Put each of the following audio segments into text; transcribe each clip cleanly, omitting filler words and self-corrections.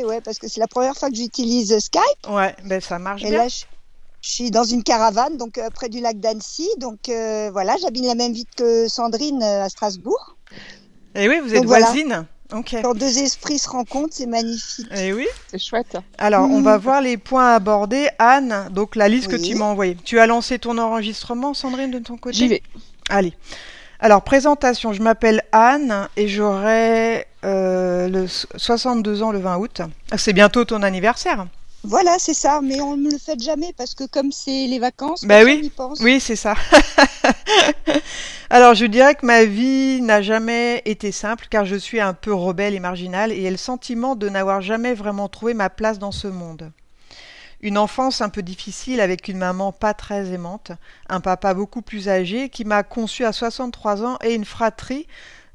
Ouais, parce que c'est la première fois que j'utilise Skype. Ouais, ben ça marche Et bien. là, je suis dans une caravane, donc près du lac d'Annecy. Donc voilà, j'habite la même ville que Sandrine à Strasbourg. Et oui, vous êtes Donc voilà, voisine. Ok. quand deux esprits se rencontrent, c'est magnifique. Et oui. C'est chouette. Alors, on va Hmm. voir les points à aborder. Anne, donc la liste que tu Oui, m'as envoyée. Tu as lancé ton enregistrement, Sandrine, de ton J'y côté? vais. Allez. Alors, présentation. Je m'appelle Anne et j'aurai 62 ans le 20 août. Ah, c'est bientôt ton anniversaire. voilà, c'est ça. Mais on ne le fait jamais parce que comme c'est les vacances, Ben personne oui, n'y pense. oui, c'est ça. Alors, je dirais que ma vie n'a jamais été simple car je suis un peu rebelle et marginale et ai le sentiment de n'avoir jamais vraiment trouvé ma place dans ce monde. Une enfance un peu difficile avec une maman pas très aimante, un papa beaucoup plus âgé qui m'a conçu à 63 ans et une fratrie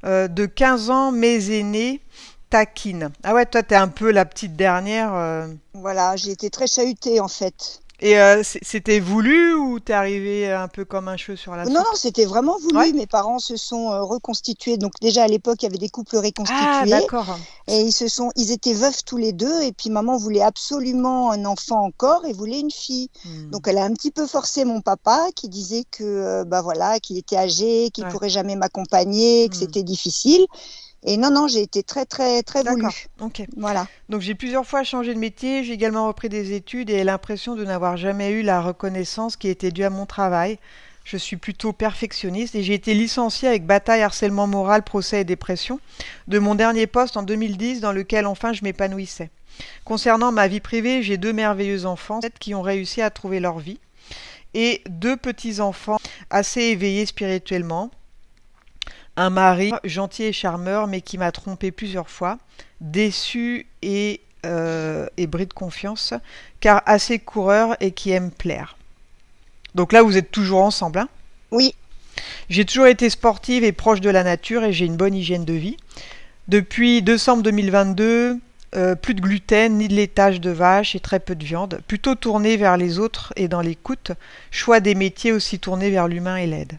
de 15 ans, mes aînés, taquine. Ah ouais, toi t'es un peu la petite dernière. Voilà, j'ai été très chahutée en fait. Et c'était voulu ou t'es arrivé un peu comme un cheveu sur la Non, soupe? non, c'était vraiment Ouais. voulu. Mes parents se sont reconstitués. Donc déjà à l'époque, il y avait des couples Ah reconstitués d'accord. et ils étaient veufs tous les deux. Et puis maman voulait absolument un enfant encore et voulait une fille. Hmm. Donc elle a un petit peu forcé mon papa qui disait que bah voilà, qu'il était âgé, qu'il Ouais. pourrait jamais m'accompagner, que Hmm. c'était difficile. Et non, non, j'ai été très, très, très D'accord. voulue. Ok. Voilà. Donc j'ai plusieurs fois changé de métier, j'ai également repris des études et l'impression de n'avoir jamais eu la reconnaissance qui était due à mon travail. Je suis plutôt perfectionniste et j'ai été licenciée avec bataille, harcèlement moral, procès et dépression de mon dernier poste en 2010 dans lequel enfin je m'épanouissais. Concernant ma vie privée, j'ai deux merveilleux enfants qui ont réussi à trouver leur vie et deux petits-enfants assez éveillés spirituellement. Un mari gentil et charmeur mais qui m'a trompé plusieurs fois, déçu et bris de confiance, car assez coureur et qui aime plaire. Donc là, vous êtes toujours ensemble, hein? Oui, J'ai toujours été sportive et proche de la nature et j'ai une bonne hygiène de vie. Depuis décembre 2022, plus de gluten ni de laitage de vache et très peu de viande, plutôt tournée vers les autres et dans l'écoute, choix des métiers aussi tournés vers l'humain et l'aide.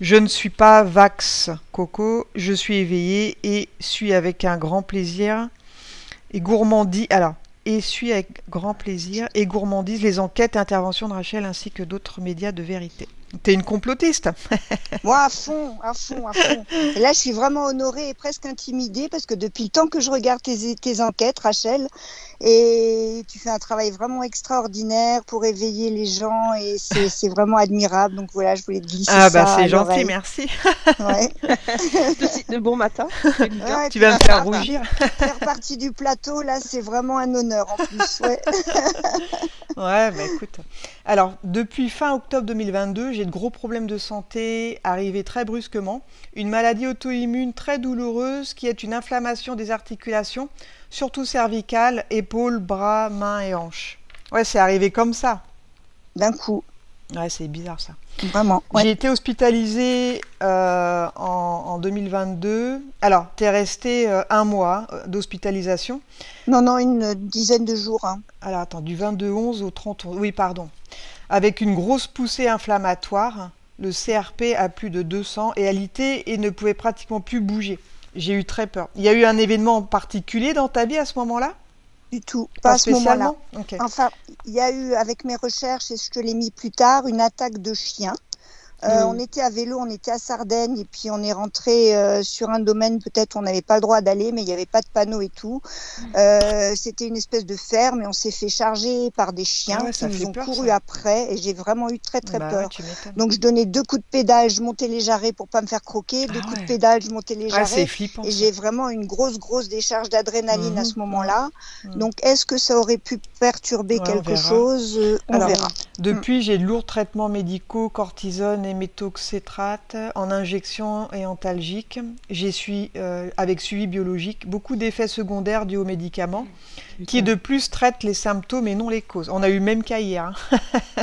Je ne suis pas Vax Coco, je suis éveillée et suis avec un grand plaisir et gourmandise. Alors, et suis avec grand plaisir et gourmandise les enquêtes et interventions de Rachel ainsi que d'autres médias de vérité. T'es une complotiste? moi à fond, à fond, à fond. Et là, je suis vraiment honorée et presque intimidée parce que depuis le temps que je regarde tes enquêtes, Rachel, et tu fais un travail vraiment extraordinaire pour éveiller les gens et c'est vraiment admirable. Donc voilà, je voulais te glisser Ah bah ça c'est à gentil, l'oreille. merci. Ouais. De bon matin. C'est du bien. Ouais, Tu puis vas me faire rougir. faire partie du plateau, là, c'est vraiment un honneur en plus. Ouais. Ouais, bah écoute. Alors, depuis fin octobre 2022, j'ai de gros problèmes de santé arrivés très brusquement. Une maladie auto-immune très douloureuse qui est une inflammation des articulations, surtout cervicales, épaules, bras, mains et hanches. Ouais, c'est arrivé comme ça. D'un coup, Ouais, c'est bizarre ça. vraiment. Ouais. J'ai été hospitalisée en 2022. Alors, t'es resté un mois d'hospitalisation. Non, non, une dizaine de jours. Hein. Alors, attends, du 22/11 au 30. Oui, pardon. Avec une grosse poussée inflammatoire, le CRP à plus de 200 et alité et ne pouvait pratiquement plus bouger. J'ai eu très peur. Il y a eu un événement particulier dans ta vie à ce moment-là? Du tout, pas Pas à ce moment-là. spécialement? Ok. Enfin, il y a eu, avec mes recherches, et je te l'ai mis plus tard, une attaque de chien. On était à vélo, on était à Sardaigne, et puis on est rentré sur un domaine, peut-être on n'avait pas le droit d'aller, mais il n'y avait pas de panneau et tout. C'était une espèce de ferme, et on s'est fait charger par des chiens Ah ouais, qui ça nous fait ont peur couru ça. après, et j'ai vraiment eu très très Bah ouais, peur. tu m'étonnes. Donc je donnais 2 coups de pédale, je montais les jarrets pour pas me faire croquer, deux Ah coups de ouais. pédale, je montais les Ouais, c'est jarrets, flippant et ça. j'ai vraiment une grosse décharge d'adrénaline à Mhm, ce moment-là. mhm. Donc est-ce que ça aurait pu perturber Ouais, on quelque verra. chose? On Alors, verra. depuis, j'ai de lourds traitements médicaux, cortisone et méthoxétrate en injection et antalgique. J'ai avec suivi biologique, beaucoup d'effets secondaires dus aux médicaments, qui de plus traitent les symptômes et non les causes. On a eu le même cas hier, hein.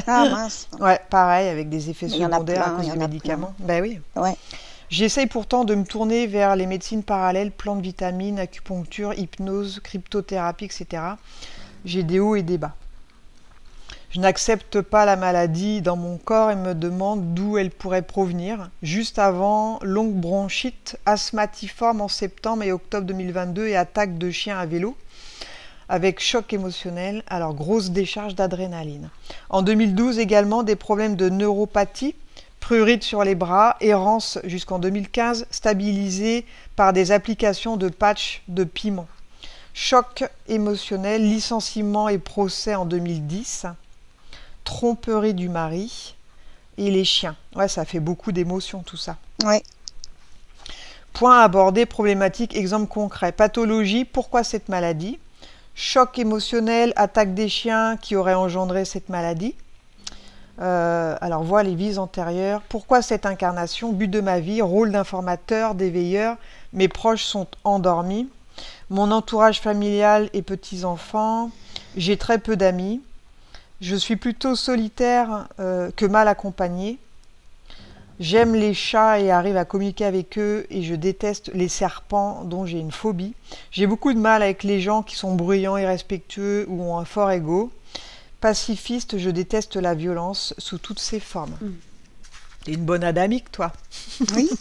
Ah mince, Ouais, pareil, avec des effets mais il y en a secondaires à plein, cause il y des en a plein. médicaments. Ben oui. Ouais. J'essaye pourtant de me tourner vers les médecines parallèles, plantes, vitamines, acupuncture, hypnose, cryptothérapie, etc. J'ai des hauts et des bas. Je n'accepte pas la maladie dans mon corps et me demande d'où elle pourrait provenir. Juste avant, longue bronchite asthmatiforme en septembre et octobre 2022 et attaque de chien à vélo avec choc émotionnel, alors grosse décharge d'adrénaline. En 2012 également, des problèmes de neuropathie, prurite sur les bras, errance jusqu'en 2015, stabilisée par des applications de patch de piment. Choc émotionnel, licenciement et procès en 2010, tromperie du mari et les chiens. Ouais, ça fait beaucoup d'émotions tout ça. Ouais. Point abordé, problématique, exemple concret. Pathologie, pourquoi cette maladie? Choc émotionnel, attaque des chiens qui auraient engendré cette maladie. Alors voilà les vies antérieures. Pourquoi cette incarnation? But de ma vie, rôle d'informateur, d'éveilleur. Mes proches sont endormis. Mon entourage familial et petits-enfants. J'ai très peu d'amis. Je suis plutôt solitaire que mal accompagné. J'aime les chats et arrive à communiquer avec eux et je déteste les serpents dont j'ai une phobie. J'ai beaucoup de mal avec les gens qui sont bruyants, irrespectueux ou ont un fort ego. Pacifiste, je déteste la violence sous toutes ses formes. T'es une bonne adamique, toi. Oui.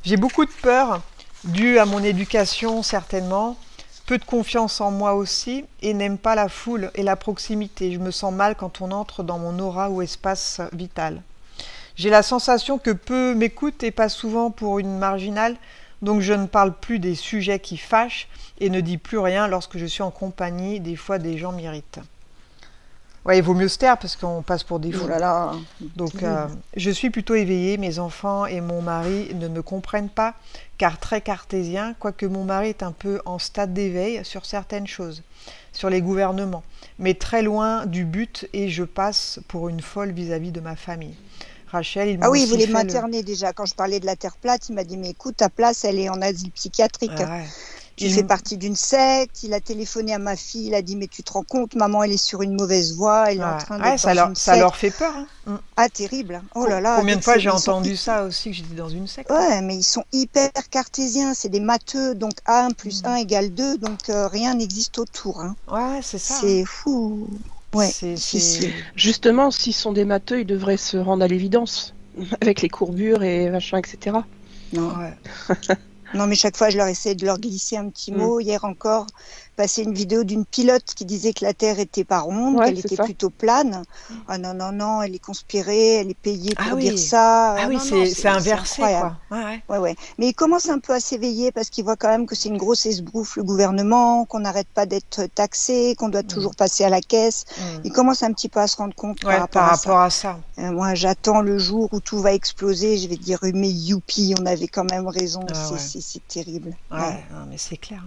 J'ai beaucoup de peur, due à mon éducation certainement, peu de confiance en moi aussi, et n'aime pas la foule et la proximité. Je me sens mal quand on entre dans mon aura ou espace vital. J'ai la sensation que peu m'écoutent et pas souvent pour une marginale, donc je ne parle plus des sujets qui fâchent et ne dis plus rien lorsque je suis en compagnie. Des fois, des gens m'irritent. Ouais, il vaut mieux se taire parce qu'on passe pour des fous. Oh là là. Donc, je suis plutôt éveillée. Mes enfants et mon mari ne me comprennent pas, car très cartésien, quoique mon mari est un peu en stade d'éveil sur certaines choses, sur les gouvernements, mais très loin du but et je passe pour une folle vis-à-vis de ma famille. Rachel, il m'a Ah oui, il aussi voulait fait m'interner déjà. Quand je parlais de la Terre plate, il m'a dit, mais écoute, ta place, elle est en asile psychiatrique. Ah ouais. Tu fais partie d'une secte. Il a téléphoné à ma fille, il a dit, mais tu te rends compte, maman, elle est sur une mauvaise voie, elle est en train d'être dans une ça secte. leur fait peur. Hein. Ah, terrible. Oh là là. Combien de fois j'ai ils sont entendu ça aussi, que j'étais dans une secte. Ouais, mais ils sont hyper cartésiens, c'est des matheux, donc 1 plus 1 égale 2, donc rien n'existe autour. Hein. Ouais, c'est ça. C'est fou. Ouais. Justement, s'ils sont des matheux, ils devraient se rendre à l'évidence, avec les courbures et machin, etc. Non. Ouais. Non, mais chaque fois, je leur essaie de leur glisser un petit mot. Hier encore, passé une vidéo d'une pilote qui disait que la Terre était pas ronde, qu'elle était plutôt plane. Ah non, non, non, elle est conspirée, elle est payée pour dire ça. Ah oui, c'est inversé, quoi. Ouais. Mais ils commencent un peu à s'éveiller parce qu'ils voient quand même que c'est une grosse esbrouffe, le gouvernement, qu'on n'arrête pas d'être taxé, qu'on doit toujours passer à la caisse. Ils commencent un petit peu à se rendre compte par rapport à ça. Moi, j'attends le jour où tout va exploser. Je vais dire, mais youpi, on avait quand même raison. C'est terrible. Ouais, non, mais c'est clair.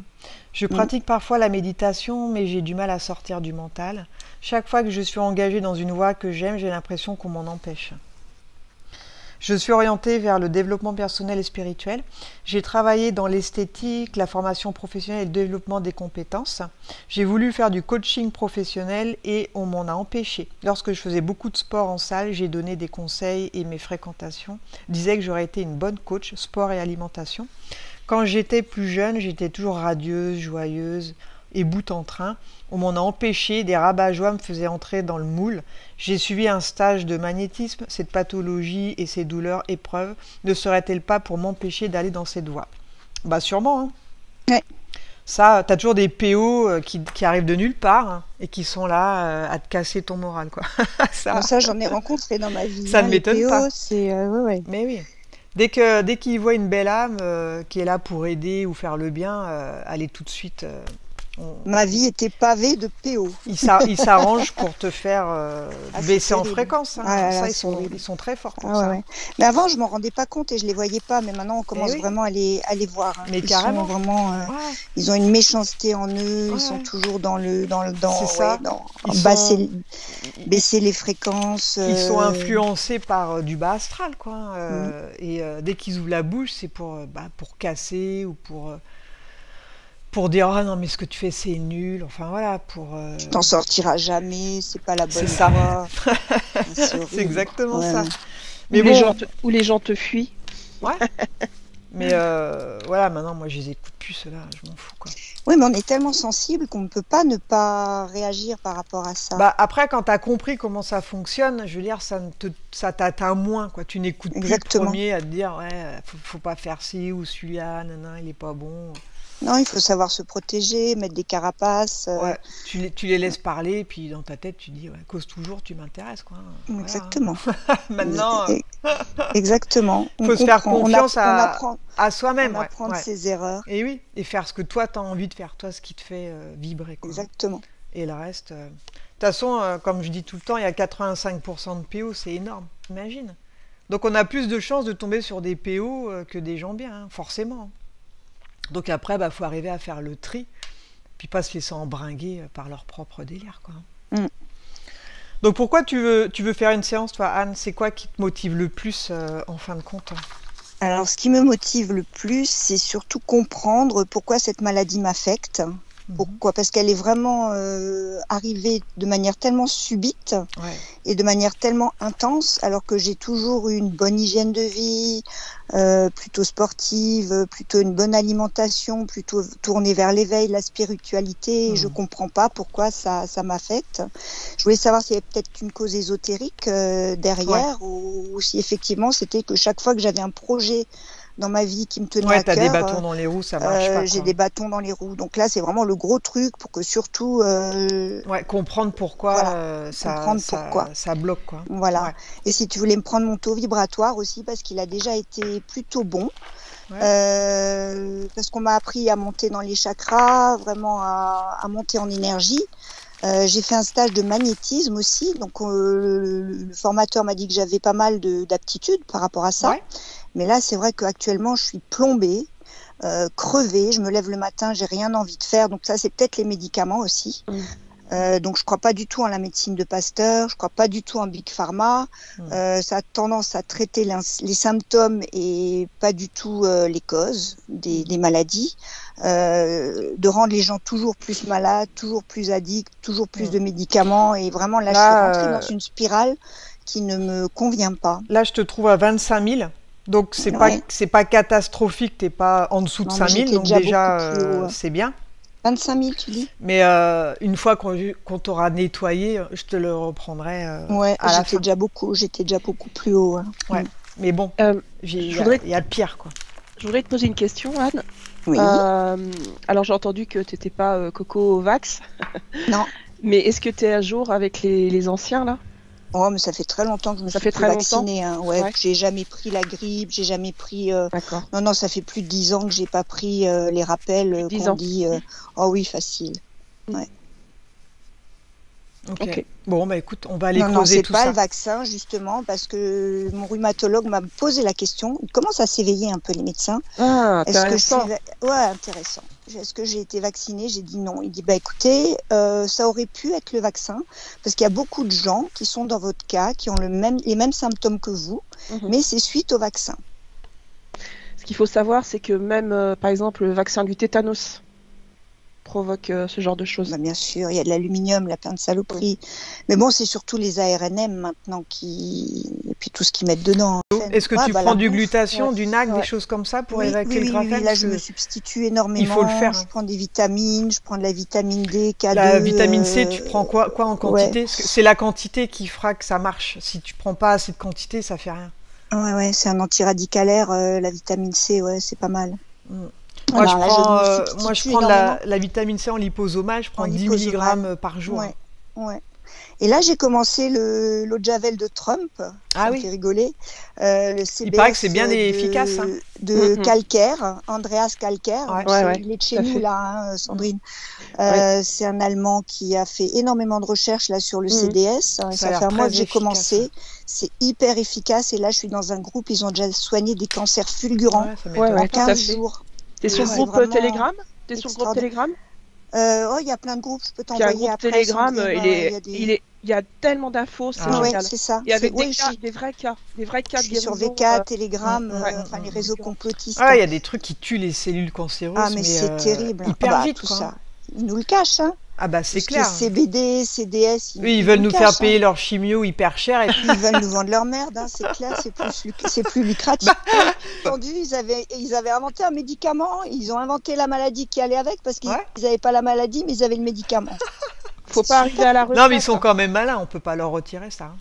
Je pratique parfois la méditation, mais j'ai du mal à sortir du mental. Chaque fois que je suis engagée dans une voie que j'aime, j'ai l'impression qu'on m'en empêche. Je suis orientée vers le développement personnel et spirituel. J'ai travaillé dans l'esthétique, la formation professionnelle et le développement des compétences. J'ai voulu faire du coaching professionnel et on m'en a empêché. Lorsque je faisais beaucoup de sport en salle, j'ai donné des conseils et mes fréquentations disaient que j'aurais été une bonne coach sport et alimentation. Quand j'étais plus jeune, j'étais toujours radieuse, joyeuse et bout en train. On m'en a empêché, des rabat-joie me faisaient entrer dans le moule. J'ai suivi un stage de magnétisme. Cette pathologie et ces douleurs épreuves ne seraient-elles pas pour m'empêcher d'aller dans cette voie? Bah sûrement. Hein. Ouais. Ça, t'as toujours des PO qui arrivent de nulle part hein, et qui sont là à te casser ton moral, quoi. Ça, j'en ai rencontré dans ma vie. Ça ne m'étonne PO, pas. Mais oui. Dès qu'ils voient une belle âme qui est là pour aider ou faire le bien, allez tout de suite. Ma vie était pavée de PO. Ils s'arrangent pour te faire baisser en fréquence. Hein. Ils sont très forts pour ça. Ouais. Mais avant, je m'en rendais pas compte et je les voyais pas. Mais maintenant, on commence vraiment à les voir. Hein. Mais carrément. Ils ont une méchanceté en eux. Ils sont toujours dans baisser les fréquences. Ils sont influencés par du bas astral, quoi. Et dès qu'ils ouvrent la bouche, c'est pour casser ou pour dire ah non mais ce que tu fais c'est nul, enfin voilà tu t'en sortiras jamais, c'est pas la bonne voie. C'est exactement ça. Mais les gens te fuient. Ouais. Mais voilà, maintenant, moi, je les écoute plus, ceux-là, je m'en fous, quoi. Oui, mais on est tellement sensible qu'on ne peut pas ne pas réagir par rapport à ça. Bah, après, quand tu as compris comment ça fonctionne, je veux dire, ça t'atteint moins, quoi. Tu n'écoutes plus le Exactement. premier à te dire, ouais, faut pas faire ci ou celui-là, nanana, il est pas bon. Non, il faut savoir se protéger, mettre des carapaces. Ouais, tu les laisses parler, et puis dans ta tête, tu dis, ouais, cause toujours, tu m'intéresses, quoi. Voilà, hein. Exactement. Maintenant, Exactement. il faut se faire confiance on apprend à soi-même. on Ouais, apprend de ouais. ses erreurs. Et oui, et faire ce que toi, tu as envie de faire, toi, ce qui te fait vibrer, quoi. Exactement. Et le reste... De toute façon, comme je dis tout le temps, il y a 85% de PO, c'est énorme, imagine. Donc on a plus de chances de tomber sur des PO que des gens bien, hein, forcément. Donc après, bah, faut arriver à faire le tri, puis pas se laisser embringuer par leur propre délire, quoi. Mm. Donc pourquoi tu veux faire une séance, toi, Anne? C'est quoi qui te motive le plus en fin de compte? Alors, ce qui me motive le plus, c'est surtout comprendre pourquoi cette maladie m'affecte. Pourquoi? Parce qu'elle est vraiment arrivée de manière tellement subite Ouais. et de manière tellement intense, alors que j'ai toujours eu une bonne hygiène de vie, plutôt sportive, plutôt une bonne alimentation, plutôt tournée vers l'éveil, la spiritualité. Et je comprends pas pourquoi ça m'affecte. Je voulais savoir s'il y avait peut-être une cause ésotérique derrière, ou si effectivement c'était que chaque fois que j'avais un projet dans ma vie qui me tenait à t'as cœur. des bâtons dans les roues, ça marche pas, J'ai quoi. des bâtons dans les roues. Donc là, c'est vraiment le gros truc pour que surtout... Ouais, comprendre pourquoi, voilà, comprendre pourquoi. ça bloque, quoi. Voilà. Ouais. Et si tu voulais me prendre mon taux vibratoire aussi, parce qu'il a déjà été plutôt bon. Ouais. Parce qu'on m'a appris à monter dans les chakras, vraiment à monter en énergie. J'ai fait un stage de magnétisme aussi, donc le formateur m'a dit que j'avais pas mal d'aptitudes par rapport à ça. Ouais. Mais là, c'est vrai qu'actuellement, je suis plombée, crevée. Je me lève le matin, j'ai rien envie de faire. Donc ça, c'est peut-être les médicaments aussi. Donc je crois pas du tout en la médecine de Pasteur, je crois pas du tout en Big Pharma. Ça a tendance à traiter les symptômes et pas du tout les causes des maladies. De rendre les gens toujours plus malades, toujours plus addicts, toujours plus de médicaments. Et vraiment, là, je suis rentrée dans une spirale qui ne me convient pas. Là, je te trouve à 25 000. Donc, c'est pas catastrophique, t'es pas en dessous de 5 000. Donc, déjà, c'est bien. 25 000, tu dis? Mais une fois qu'on t'aura nettoyé, je te le reprendrai ouais, à la fin. J'étais déjà beaucoup plus haut. Hein. Ouais, mais bon, il y a pire, quoi. Je voudrais te poser une question, Anne. Oui. Alors, j'ai entendu que tu n'étais pas Coco Vax. Non. Mais est-ce que tu es à jour avec les anciens, là? Oh, mais ça fait très longtemps que je me suis vaccinée. Hein. Ouais, j'ai jamais pris la grippe, j'ai jamais pris... D'accord. Non, ça fait plus de 10 ans que j'ai pas pris les rappels qu'on dit... Oh oui, facile. Ouais. Ok. Bon, bah écoute, on va aller creuser tout ça. Non, c'est pas le vaccin, justement, parce que mon rhumatologue m'a posé la question. Il commence à s'éveiller un peu, les médecins. Ah, intéressant. Ouais, intéressant. Est-ce que j'ai été vaccinée? J'ai dit non. Il dit, bah écoutez, ça aurait pu être le vaccin, parce qu'il y a beaucoup de gens qui sont dans votre cas, qui ont les mêmes symptômes que vous, mais c'est suite au vaccin. Ce qu'il faut savoir, c'est que même, par exemple, le vaccin du tétanos provoque ce genre de choses. Bah, bien sûr, il y a de l'aluminium, la plein de saloperies. Mais bon, c'est surtout les ARNM maintenant et puis tout ce qu'ils mettent dedans. Est-ce que tu prends du glutathion, du NAC, des choses comme ça pour évacuer le graphène? Oui, là je me substitue énormément. Il faut le faire. Je prends des vitamines, je prends de la vitamine D, K2. La vitamine C, tu prends quoi en quantité? Parce que c'est la quantité qui fera que ça marche. Si tu prends pas assez de quantité, ça fait rien. Ouais, c'est un antiradicalaire, la vitamine C, ouais, c'est pas mal. Moi, je prends la vitamine C en liposomal, je prends 10 mg par jour. Ouais. Et là, j'ai commencé l'eau de Javel de Trump. Ça me fait rigoler. Le CBS, il paraît que c'est bien efficace. Hein. De Calcaire, Andreas Calcaire. Il est de chez nous, là, hein, Sandrine. C'est un Allemand qui a fait énormément de recherches là, sur le CDS. Ça fait un mois que j'ai commencé. C'est hyper efficace. Et là, je suis dans un groupe, ils ont déjà soigné des cancers fulgurants en 15 jours. T'es sur le groupe Telegram? T'es sur le groupe Telegram? Il y a plein de groupes, je peux t'envoyer après. Telegram, il y a tellement d'infos, c'est génial. C'est ça. Et avec des vrais cas je suis sur VK, Telegram, les réseaux complotistes. Il y a des trucs qui tuent les cellules cancéreuses. Mais c'est terrible. Hyper vite, tout quoi. Ça. Ils nous le cachent, hein. Ah bah c'est Tout ce qui est clair. CBD, CDS, Oui, ils ils veulent nous nous faire cachent. payer leur chimio hyper cher. Et... Ils veulent nous vendre leur merde, hein, c'est clair, c'est plus lucratif. Entendu, ils avaient inventé un médicament, ils ont inventé la maladie qui allait avec parce qu'ils Ouais. n'avaient pas la maladie, mais ils avaient le médicament. Faut pas arriver à la retraite. Non, mais ils sont quand même malins, on peut pas leur retirer ça. Hein.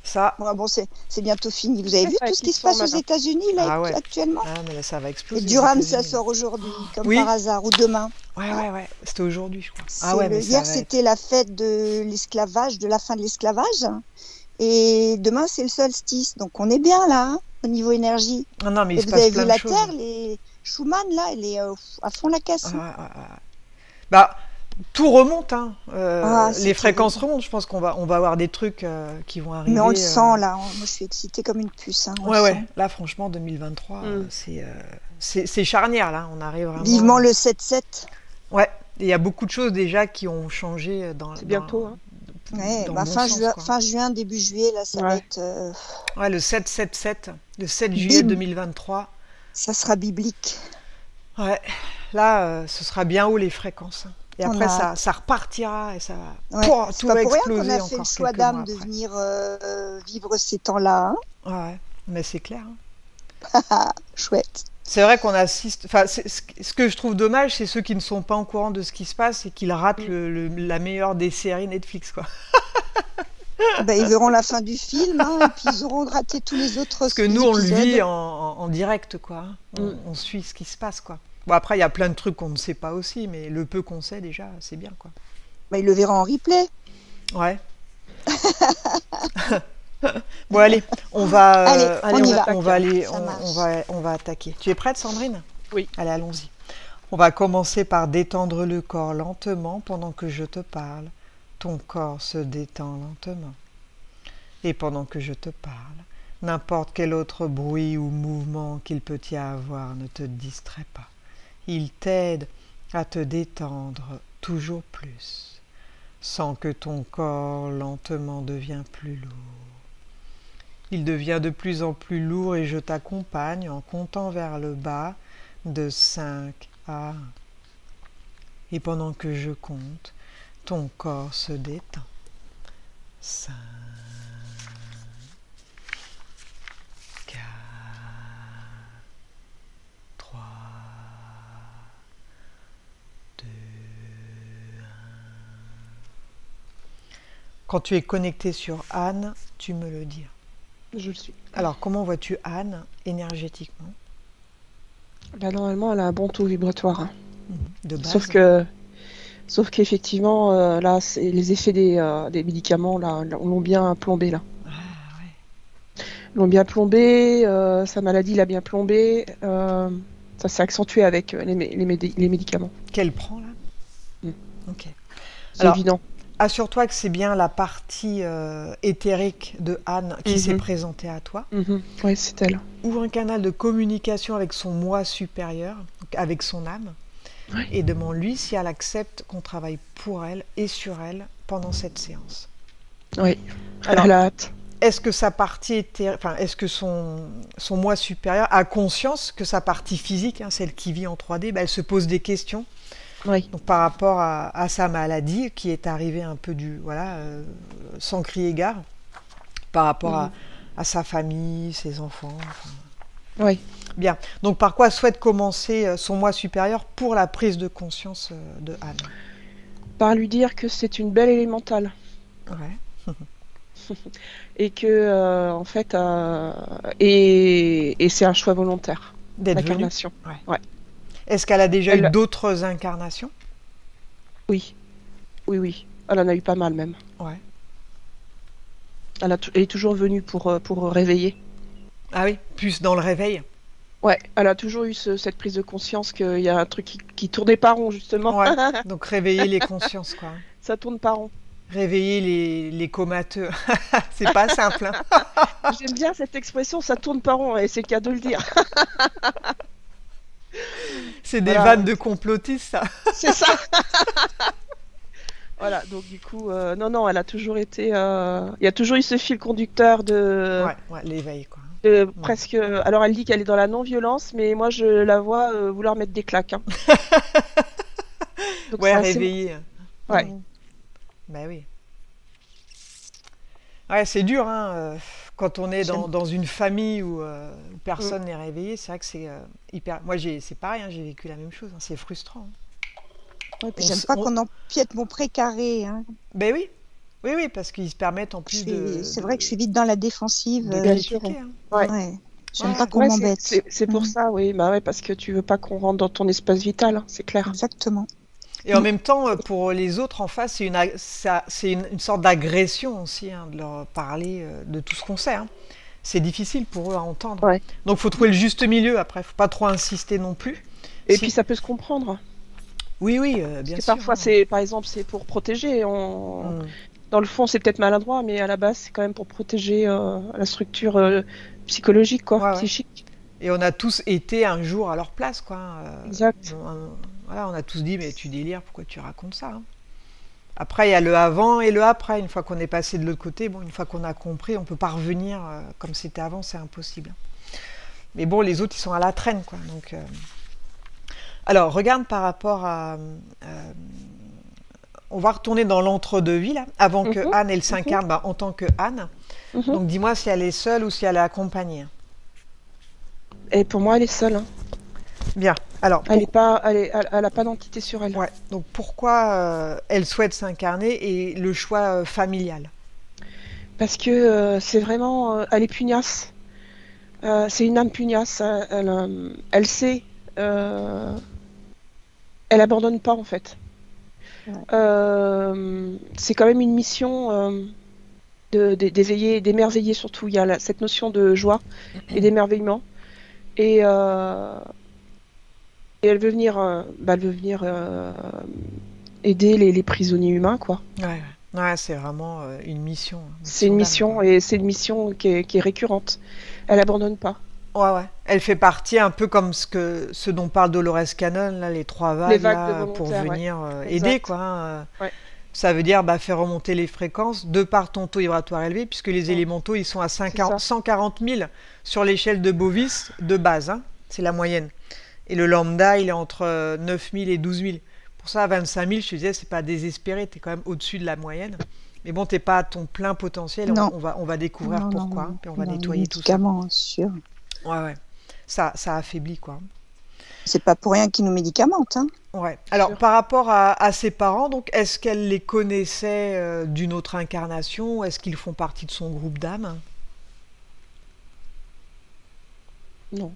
Ça, Bon, c'est bientôt fini. Vous avez vu Ouais, tout ce qui ils se sont passe aux malins. États-Unis là Ah ouais. actuellement? ah, mais là, ça va exploser. Et aux Durham, ça États-Unis. sort aujourd'hui, comme Oui. par hasard, ou demain. Ouais. C'était aujourd'hui, je crois. C'est Ah ouais, mais ça Hier, va être... c'était la fête de l'esclavage, de la fin de l'esclavage. Et demain, c'est le solstice. Donc, on est bien là, hein, au niveau énergie. Non, mais il Et se vous passe avez plein vu de la choses. Terre, les Schumann, là, elle est à fond la caisse. Ouais. Bah, tout remonte, hein. C'est Les fréquences terrible. remontent. Je pense qu'on va avoir des trucs qui vont arriver. Mais on le sent, là. Moi, je suis excitée comme une puce. Hein, on le Ouais. sent. Là, franchement, 2023, Mm. c'est charnière, là. On arrive vraiment... Vivement le 7-7. Ouais, et il y a beaucoup de choses déjà qui ont changé C'est bientôt, hein. Ouais, dans bah, le bon sens, quoi. fin juin, début juillet, là, ça va Ouais. être. Ouais, le 7-7-7, le 7 juillet Bim. 2023. Ça sera biblique. Ouais, là, ce sera bien haut les fréquences. Hein. Et On après, a ça repartira et ça va... Ouais, Pouah, c'est tout pas va pour rien exploser qu'on a fait encore le choix quelques mois d'âme de après. venir vivre ces temps-là. Ouais, mais c'est clair. Hein. Hein. Chouette. C'est vrai qu'on assiste... Enfin, ce que je trouve dommage, c'est ceux qui ne sont pas au courant de ce qui se passe et qu'ils ratent la meilleure des séries Netflix, quoi. Ben, ils verront la fin du film, hein, et puis ils auront raté tous les autres Parce que nous, on le épisodes. vit en direct, quoi. On suit ce qui se passe, quoi. Bon, après, il y a plein de trucs qu'on ne sait pas aussi, mais le peu qu'on sait, déjà, c'est bien, quoi. Ben, ils le verront en replay. Ouais. Bon, allez, on va... Allez, on y va. On va aller... Ça marche. On va attaquer. Tu es prête, Sandrine? Oui. Allez, allons-y. On va commencer par détendre le corps lentement pendant que je te parle. Ton corps se détend lentement. Et pendant que je te parle, n'importe quel autre bruit ou mouvement qu'il peut y avoir ne te distrait pas. Il t'aide à te détendre toujours plus, sans que ton corps lentement devienne plus lourd. Il devient de plus en plus lourd et je t'accompagne en comptant vers le bas de 5 à 1. Et pendant que je compte, ton corps se détend. 5, 4, 3, 2, 1. Quand tu es connecté sur Anne, tu me le dis. Je le suis. Alors, comment vois-tu Anne énergétiquement? Bah, normalement, elle a un bon taux vibratoire. Hein. De base. Sauf qu'effectivement, là, les effets des médicaments, là, l'ont bien plombé, là. Ah, ouais. L'ont bien plombé, sa maladie l'a bien plombé. Ça s'est accentué avec les médicaments. Qu'elle prend là? Ok. C'est Alors, évident. Assure-toi que c'est bien la partie éthérique de Anne qui s'est présentée à toi. Oui, c'est elle. Ouvre un canal de communication avec son moi supérieur, donc avec son âme, et demande-lui si elle accepte qu'on travaille pour elle et sur elle pendant cette séance. Oui, Alors, elle a hâte. est-ce que sa partie est-ce que son moi supérieur a conscience que sa partie physique, hein, celle qui vit en 3D, elle se pose des questions? Oui. Donc, par rapport à sa maladie qui est arrivée un peu sans crier gare, par rapport à sa famille, ses enfants. Enfin... Oui. Bien. Donc par quoi souhaite commencer son moi supérieur pour la prise de conscience de Anne? Par lui dire que c'est une belle élémentale. Ouais. Et que en fait et c'est un choix volontaire. D'être venue. L'incarnation. Ouais. Est-ce qu'elle a déjà eu d'autres incarnations? Oui. Oui. Elle en a eu pas mal même. Ouais. Elle est toujours venue pour réveiller. Ah oui, plus dans le réveil. Ouais, elle a toujours eu cette prise de conscience qu'il y a un truc qui tournait pas rond justement. Ouais. Donc réveiller les consciences, quoi. Ça tourne pas rond. Réveiller les comateux. C'est pas simple. Hein. J'aime bien cette expression, ça tourne pas rond, et c'est le cas de le dire. C'est des vannes de complotistes, ça. C'est ça. Voilà, donc du coup, non, elle a toujours été... Il y a toujours eu ce fil conducteur de... Ouais, l'éveil, quoi. Presque... Alors, elle dit qu'elle est dans la non-violence, mais moi, je la vois vouloir mettre des claques. Hein. Donc Ouais, c'est assez... réveillé. Ouais. Bah oui. Ouais, c'est dur, hein, quand on est J'aime dans une famille où Mm. personne n'est réveillé, c'est vrai que c'est hyper. Moi, c'est pareil, hein, j'ai vécu la même chose, hein, c'est frustrant, hein. ouais, puis On, j'aime s- pas on- qu'on empiète mon précaré, hein. Ben oui, oui, oui, parce qu'ils se permettent en plus C'est vrai que je suis vite dans la défensive. de Bien sûr. critiquer, hein. Ouais. Ouais. J'aime Ouais, pas ouais. qu'on Ouais, m'embête. c'est pour ça, oui. Bah ouais, parce que tu veux pas qu'on rentre dans ton espace vital, hein, c'est clair. Exactement. Et en même temps, pour les autres en face, c'est une sorte d'agression aussi, hein, de leur parler de tout ce qu'on sait, hein. C'est difficile pour eux à entendre. Ouais. Donc, il faut trouver le juste milieu après. Faut pas trop insister non plus. Et Si- puis ça peut se comprendre. Oui, oui, Parce bien que sûr, parfois, hein. par exemple, c'est pour protéger. Mm. Dans le fond, c'est peut-être maladroit, mais à la base, c'est quand même pour protéger la structure psychologique, quoi, Ouais, ouais. psychique. Et on a tous été un jour à leur place, quoi. Exact. Voilà, on a tous dit, mais tu délires, pourquoi tu racontes ça, hein. Après, il y a le avant et le après. Une fois qu'on est passé de l'autre côté, bon, une fois qu'on a compris, on peut pas revenir comme c'était avant, c'est impossible. Mais bon, les autres, ils sont à la traîne, quoi. Donc, alors, regarde par rapport à. On va retourner dans l'entre-deux-vie, là, avant que Mhm, Anne, elle s'incarne en tant que Anne. mhm. Donc, dis-moi si elle est seule ou si elle est accompagnée. Et pour moi, elle est seule, hein. Bien. Alors, Elle a pas d'entité sur elle. ouais. Donc, pourquoi elle souhaite s'incarner et le choix familial? Parce que c'est vraiment, elle est pugnace. C'est une âme pugnace. Elle sait. Elle abandonne pas en fait. Ouais. C'est quand même une mission d'éveiller, d'émerveiller surtout. Il y a cette notion de joie et d'émerveillement. Et, et elle veut venir, aider les prisonniers humains, quoi. Ouais, ouais. Ouais, c'est vraiment une mission. C'est une d'âme, mission quoi. et c'est une mission qui est récurrente. Elle abandonne pas. Ouais, ouais. Elle fait partie un peu comme ce dont parle Dolores Cannon, là, les 3 vagues, Les vagues de là, pour volontaires, ouais. venir Exact. aider, quoi, hein. Ouais. Ça veut dire faire remonter les fréquences de par ton taux vibratoire élevé, puisque les Ouais. élémentaux, ils sont à C'est 140 000 sur l'échelle de Bovis de base, hein. C'est la moyenne. Et le lambda, il est entre 9 000 et 12 000. Pour ça, à 25 000, je te disais, c'est pas désespéré, tu es quand même au-dessus de la moyenne. Mais bon, t'es pas à ton plein potentiel. Non. On va découvrir Non, pourquoi, non, puis on va non, nettoyer les tout ça. médicaments, sûr. Ouais, ouais. Ça affaiblit, quoi. C'est pas pour rien qu'ils nous médicamentent, hein. Ouais. Alors, Sûr. par rapport à ses parents, donc, est-ce qu'elle les connaissait d'une autre incarnation ou est-ce qu'ils font partie de son groupe d'âmes? Non,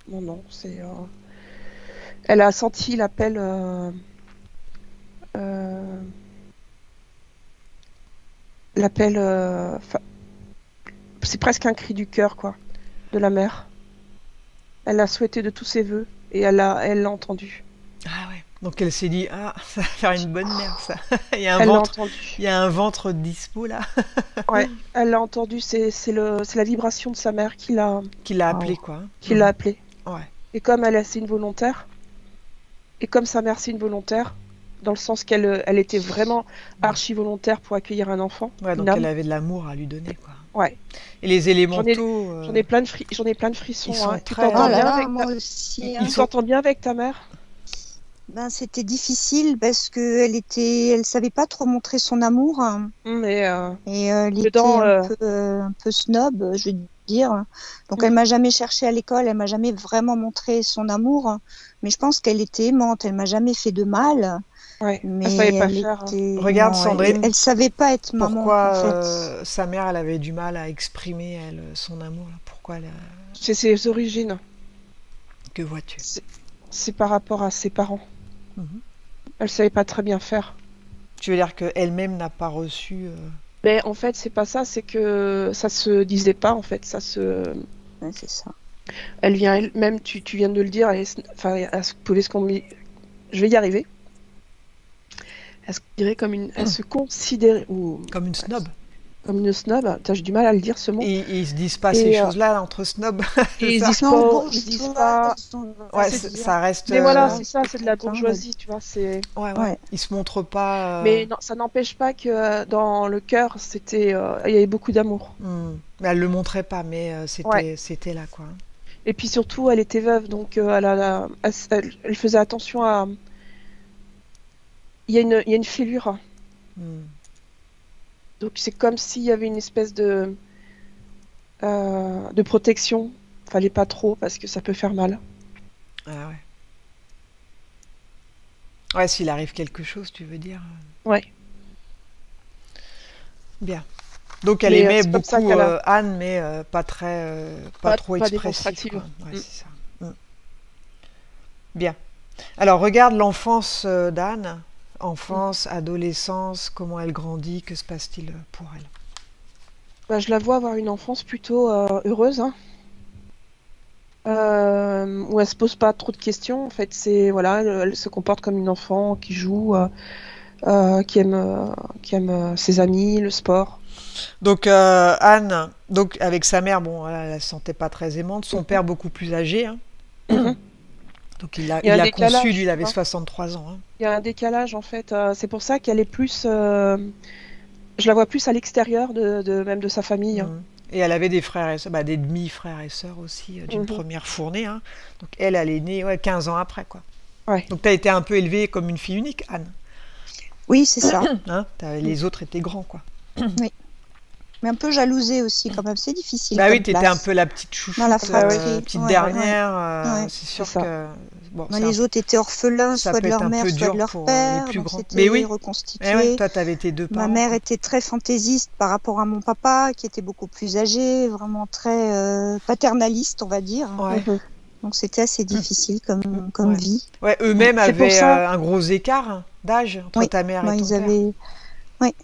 non, c'est. Elle a senti l'appel. Euh, L'appel. C'est presque un cri du cœur, quoi, de la mère. Elle l'a souhaité de tous ses voeux et elle l'a entendu. Ah ouais. Donc, elle s'est dit, ah, ça va faire une bonne mère, ça. Il y a un Elle l'a ventre, entendu. il y a un ventre dispo, là, Ouais, elle l'a entendu. C'est la vibration de sa mère qui l'a qui l'a appelé, quoi. appelée. Ouais. Et comme c'est une volontaire, et comme sa mère c'est une volontaire, dans le sens elle était vraiment archi volontaire pour accueillir un enfant, Ouais, donc une âme. elle avait de l'amour à lui donner, quoi. Ouais. Et les élémentaux, J'en ai plein de frissons. ils sont Hein. Tu très- t'entends Oh là bien là, avec moi aussi, hein. Tu t'entends bien avec ta mère? Ben, c'était difficile parce que elle savait pas trop montrer son amour, hein. Mais Et elle était Dedans, un peu snob, je veux dire. Donc elle m'a jamais cherché à l'école, elle m'a jamais vraiment montré son amour. Mais je pense qu'elle était aimante, elle m'a jamais fait de mal. ouais, Mais elle savait pas elle faire. Hein. était... Regarde, non, Sandrine, elle savait pas être maman, pourquoi en fait. sa mère, elle avait du mal à exprimer, elle, son amour, là. Pourquoi elle C'est ses origines. Que vois-tu? C'est par rapport à ses parents. Mhm. Elle savait pas très bien faire. Tu veux dire qu'elle-même n'a pas reçu Mais en fait, c'est pas ça, c'est que ça se disait pas, en fait. Ouais, c'est ça. Elle vient elle-même, tu viens de le dire, enfin, je vais y arriver. Elle se considérait elle se considérait comme une snob? comme une snob. J'ai du mal à le dire ce mot. Et ils se disent pas Et, ces choses-là entre snobs. Et ils ça disent Non, pas, ils disent pas. Ouais, c'est- ça reste. Mais voilà, euh, c'est ça, c'est de la attends, bourgeoisie, tu vois. C'est. Ouais, ouais. Ouais. Ils se montrent pas. Mais non, ça n'empêche pas que dans le cœur, il y avait beaucoup d'amour. Mais elle le montrait pas, mais Ouais. c'était là, quoi. Et puis surtout, elle était veuve, donc elle faisait attention il y a une fêlure. Hmm. Donc c'est comme s'il y avait une espèce de protection. Fallait pas trop parce que ça peut faire mal. Ah ouais. Ouais, s'il arrive quelque chose, tu veux dire. Ouais. Bien. Donc elle Mais aimait c'est comme ça beaucoup qu'elle a Anne, mais pas trop pas expressive, démonstrative. quoi. Ouais, Mm. c'est ça. Mm. Bien. Alors regarde l'enfance d'Anne. Mm. Enfance, adolescence, comment elle grandit, que se passe-t-il pour elle? Bah, je la vois avoir une enfance plutôt heureuse, hein, où elle se pose pas trop de questions. En fait, c'est voilà, elle se comporte comme une enfant qui joue, qui aime ses amis, le sport. Donc Anne, donc avec sa mère, bon, elle ne se sentait pas très aimante. Son Mhm. père beaucoup plus âgé, hein. Mhm. Donc Il y a il un l'a conçu, décalage, lui, il tu avait vois. 63 ans, hein. Il y a un décalage en fait. C'est pour ça qu'elle est plus. Je la vois plus à l'extérieur même de sa famille, hein. Mhm. Et elle avait des frères et sœurs, bah, des demi-frères et sœurs aussi d'une Mhm. première fournée, hein. Donc elle est née, ouais, 15 ans après, quoi. Ouais. Donc tu as été un peu élevée comme une fille unique, Anne. Oui, c'est ça. Hein, Mm. les autres étaient grands, quoi. Oui. Mais un peu jalousée aussi, quand même. C'est difficile Bah oui, comme tu étais un place. peu la petite Dans la chouchoute, Ah oui, fratrie. petite Ouais, ouais, ouais, dernière. ouais. C'est c'est sûr ça. que bon, Ben, les autres étaient orphelins, ça soit peut de être leur un mère, peu soit de dur leur pour les père. plus Donc grands. Mais c'était oui, eh ouais, reconstitué. toi, tu avais tes deux Ma parents, mère quoi. était très fantaisiste par rapport à mon papa, qui était beaucoup plus âgé, vraiment très paternaliste, on va dire. Ouais. Mhm. Donc c'était assez difficile comme Ouais. vie. Ouais, Ouais. eux-mêmes C'est pour avaient ça. un gros écart d'âge entre Oui, ta mère et ben, ton ils père. avaient. Oui,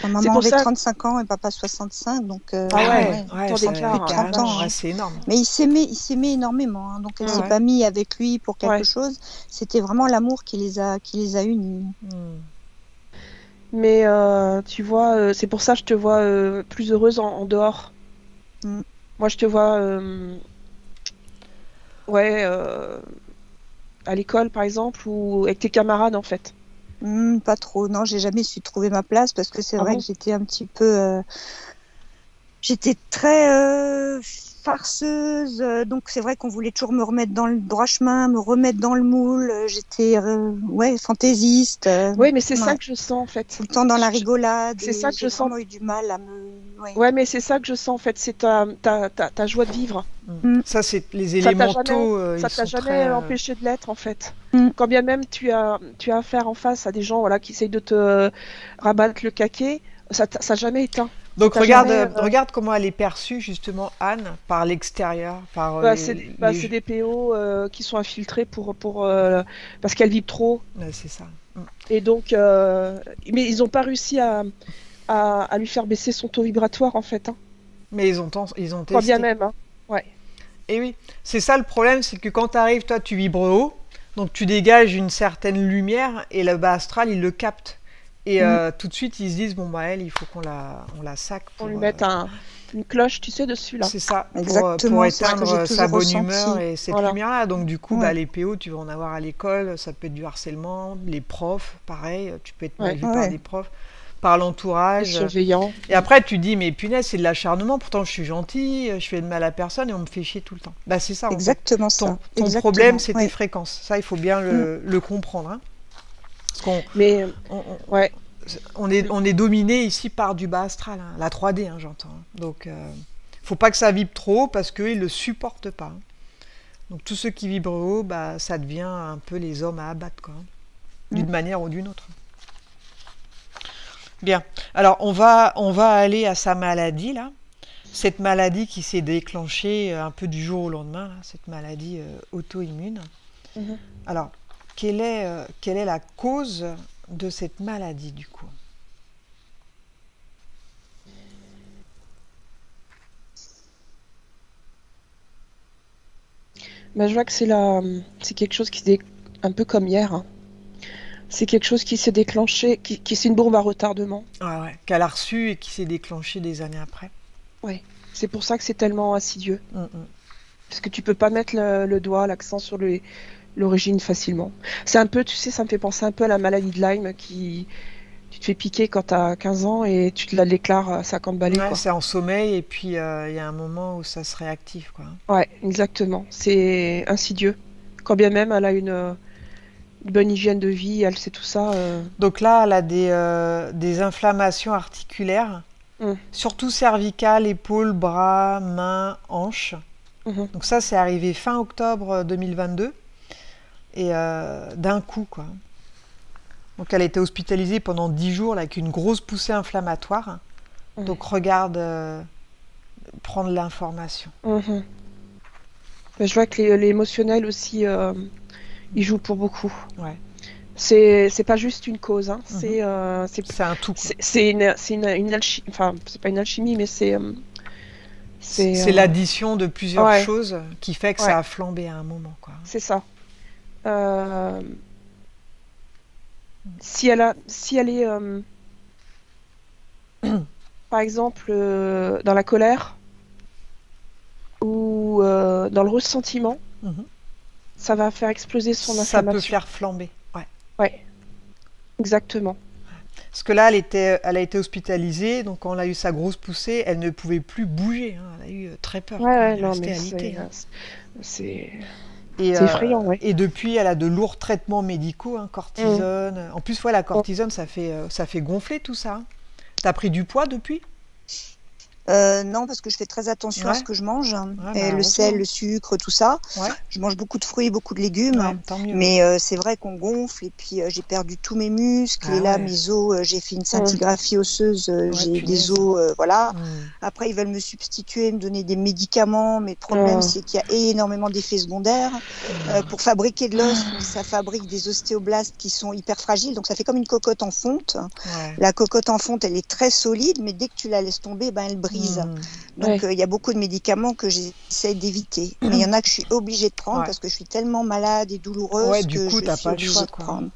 ma C'est maman pour avait ça. 35 ans et papa 65, donc Ah Ah ouais, ouais, ouais, ouais, tant ça plus fait de d'écart, la 30 carrément, ans. ouais, Hein. vache. c'est énorme. Mais ils s'aimaient énormément. Hein. Donc elle Mm. s'est Ouais. pas mise avec lui pour quelque Ouais. chose. C'était vraiment l'amour qui les a unis. Hmm. Mais tu vois, c'est pour ça que je te vois plus heureuse en dehors. Mm. Moi, je te vois, ouais, à l'école par exemple, ou avec tes camarades en fait. Pas trop. Non, j'ai jamais su trouver ma place parce que c'est Ah vrai que bon? j'étais un petit peu. J'étais très farceuse, donc c'est vrai qu'on voulait toujours me remettre dans le droit chemin, me remettre dans le moule. J'étais ouais fantaisiste, Oui, mais c'est ça ouais, que je sens en tout fait. le temps dans la Je- je- rigolade C'est et ça que je j'ai sens. vraiment eu du mal à me. Ouais. Ouais, mais c'est ça que je sens en fait. C'est ta joie de vivre. Hmm. Mm, Ça, c'est les Ça t'a jamais, élémentaux, ils ça t'a sont très. jamais empêché de l'être en fait. mm. Quand bien même tu as affaire en face à des gens voilà qui essayent de te rabattre le caquet, ça a jamais éteint. Ça Donc t'a jamais. regarde comment elle est perçue justement Anne par l'extérieur, par C'est des PO qui sont infiltrés parce qu'elles vibrent trop. ouais, c'est ça. Hmm. Et donc, mais ils n'ont pas réussi à lui faire baisser son taux vibratoire en fait, hein. Mais ils ont Quand bien testé. même, hein. Ouais. Et oui, c'est ça le problème, c'est que quand tu arrives, toi, tu vibres haut, donc tu dégages une certaine lumière et le bas astral, il le capte. Et Mm. tout de suite, ils se disent, bon, bah, elle, il faut on la sac On pour. lui met une cloche, tu sais, dessus là. C'est ça, pour Exactement, c'est ce que éteindre j'ai sa toujours bonne humeur ressenti. et cette Voilà. lumière-là. Donc, du coup, bah, Ouais, les PO, tu vas en avoir à l'école, ça peut être du harcèlement, les profs, pareil, tu peux être mal Ouais. vu par ouais, des profs, par Les l'entourage. surveillants. Et après, tu dis, mais punaise, c'est de l'acharnement, pourtant je suis gentil, je fais de mal à personne et on me fait chier tout le temps. Bah, c'est ça, en fait. exactement ça. Ton problème, Exactement. c'est tes Ouais. fréquences. Ça, il faut bien Mm. le comprendre, hein. Parce qu'on Mais on, ouais. on est dominé ici par du bas astral, hein. La 3D, hein, j'entends, hein. Donc, faut pas que ça vibre trop parce qu'ils ne le supportent pas, hein. Donc, tous ceux qui vibrent haut, bah, ça devient un peu les hommes à abattre, quoi, hein, d'une Mm. manière ou d'une autre. Bien. Alors, on va aller à sa maladie, là. Cette maladie qui s'est déclenchée un peu du jour au lendemain, là, cette maladie auto-immune. Mhm. Alors, quelle est la cause de cette maladie, du coup? Bah, je vois que c'est quelque chose un peu comme hier, hein. C'est quelque chose qui s'est déclenché, c'est une bombe à retardement. Ah ouais, qu'elle a reçu et qui s'est déclenchée des années après. Ouais. C'est pour ça que c'est tellement insidieux. Mm, mm. Parce que tu peux pas mettre le doigt, l'accent sur l'origine facilement. C'est un peu, tu sais, ça me fait penser un peu à la maladie de Lyme tu te fais piquer quand t'as 15 ans et tu te la déclares à 50 balais, Ouais, quoi. c'est en sommeil et puis il y a un moment où ça se réactive, quoi. Ouais, exactement. C'est insidieux. Quand bien même elle a bonne hygiène de vie, elle sait tout ça. Donc là, elle a des inflammations articulaires, surtout cervicales, épaules, bras, mains, hanches. Donc ça, c'est arrivé fin octobre 2022. Et d'un coup, quoi. Donc elle a été hospitalisée pendant 10 jours là, avec une grosse poussée inflammatoire. Donc regarde, prendre l'information. Je vois que l'émotionnel aussi, il joue pour beaucoup. Ouais. C'est pas juste une cause, hein. C'est un tout. C'est une alchimie, enfin c'est pas une alchimie, mais c'est l'addition de plusieurs choses qui fait que ça a flambé à un moment, quoi. C'est ça. Si elle est par exemple dans la colère ou dans le ressentiment, ça va faire exploser son inflammation. Ça peut faire flamber. Ouais, exactement. Parce que là, elle a été hospitalisée, donc quand elle a eu sa grosse poussée, elle ne pouvait plus bouger. Elle a eu très peur. Non, mais c'est effrayant, ouais. Et depuis, elle a de lourds traitements médicaux, cortisone. En plus, la cortisone, ça fait gonfler tout ça. T'as pris du poids depuis ? Non, parce que je fais très attention à ce que je mange. Et le sel, le sucre, tout ça. Je mange beaucoup de fruits, beaucoup de légumes. Mais c'est vrai qu'on gonfle. Et puis, j'ai perdu tous mes muscles. Et là, mes os, j'ai fait une scintigraphie osseuse. J'ai des os, voilà. Après, ils veulent me substituer, me donner des médicaments. Mais le problème, c'est qu'il y a énormément d'effets secondaires. Pour fabriquer de l'os, ça fabrique des ostéoblastes qui sont hyper fragiles. Donc, ça fait comme une cocotte en fonte. La cocotte en fonte, elle est très solide. Mais dès que tu la laisses tomber, elle brise. Donc il y a beaucoup de médicaments que j'essaie d'éviter, mais il y en a que je suis obligée de prendre parce que je suis tellement malade et douloureuse que je suis obligée de prendre.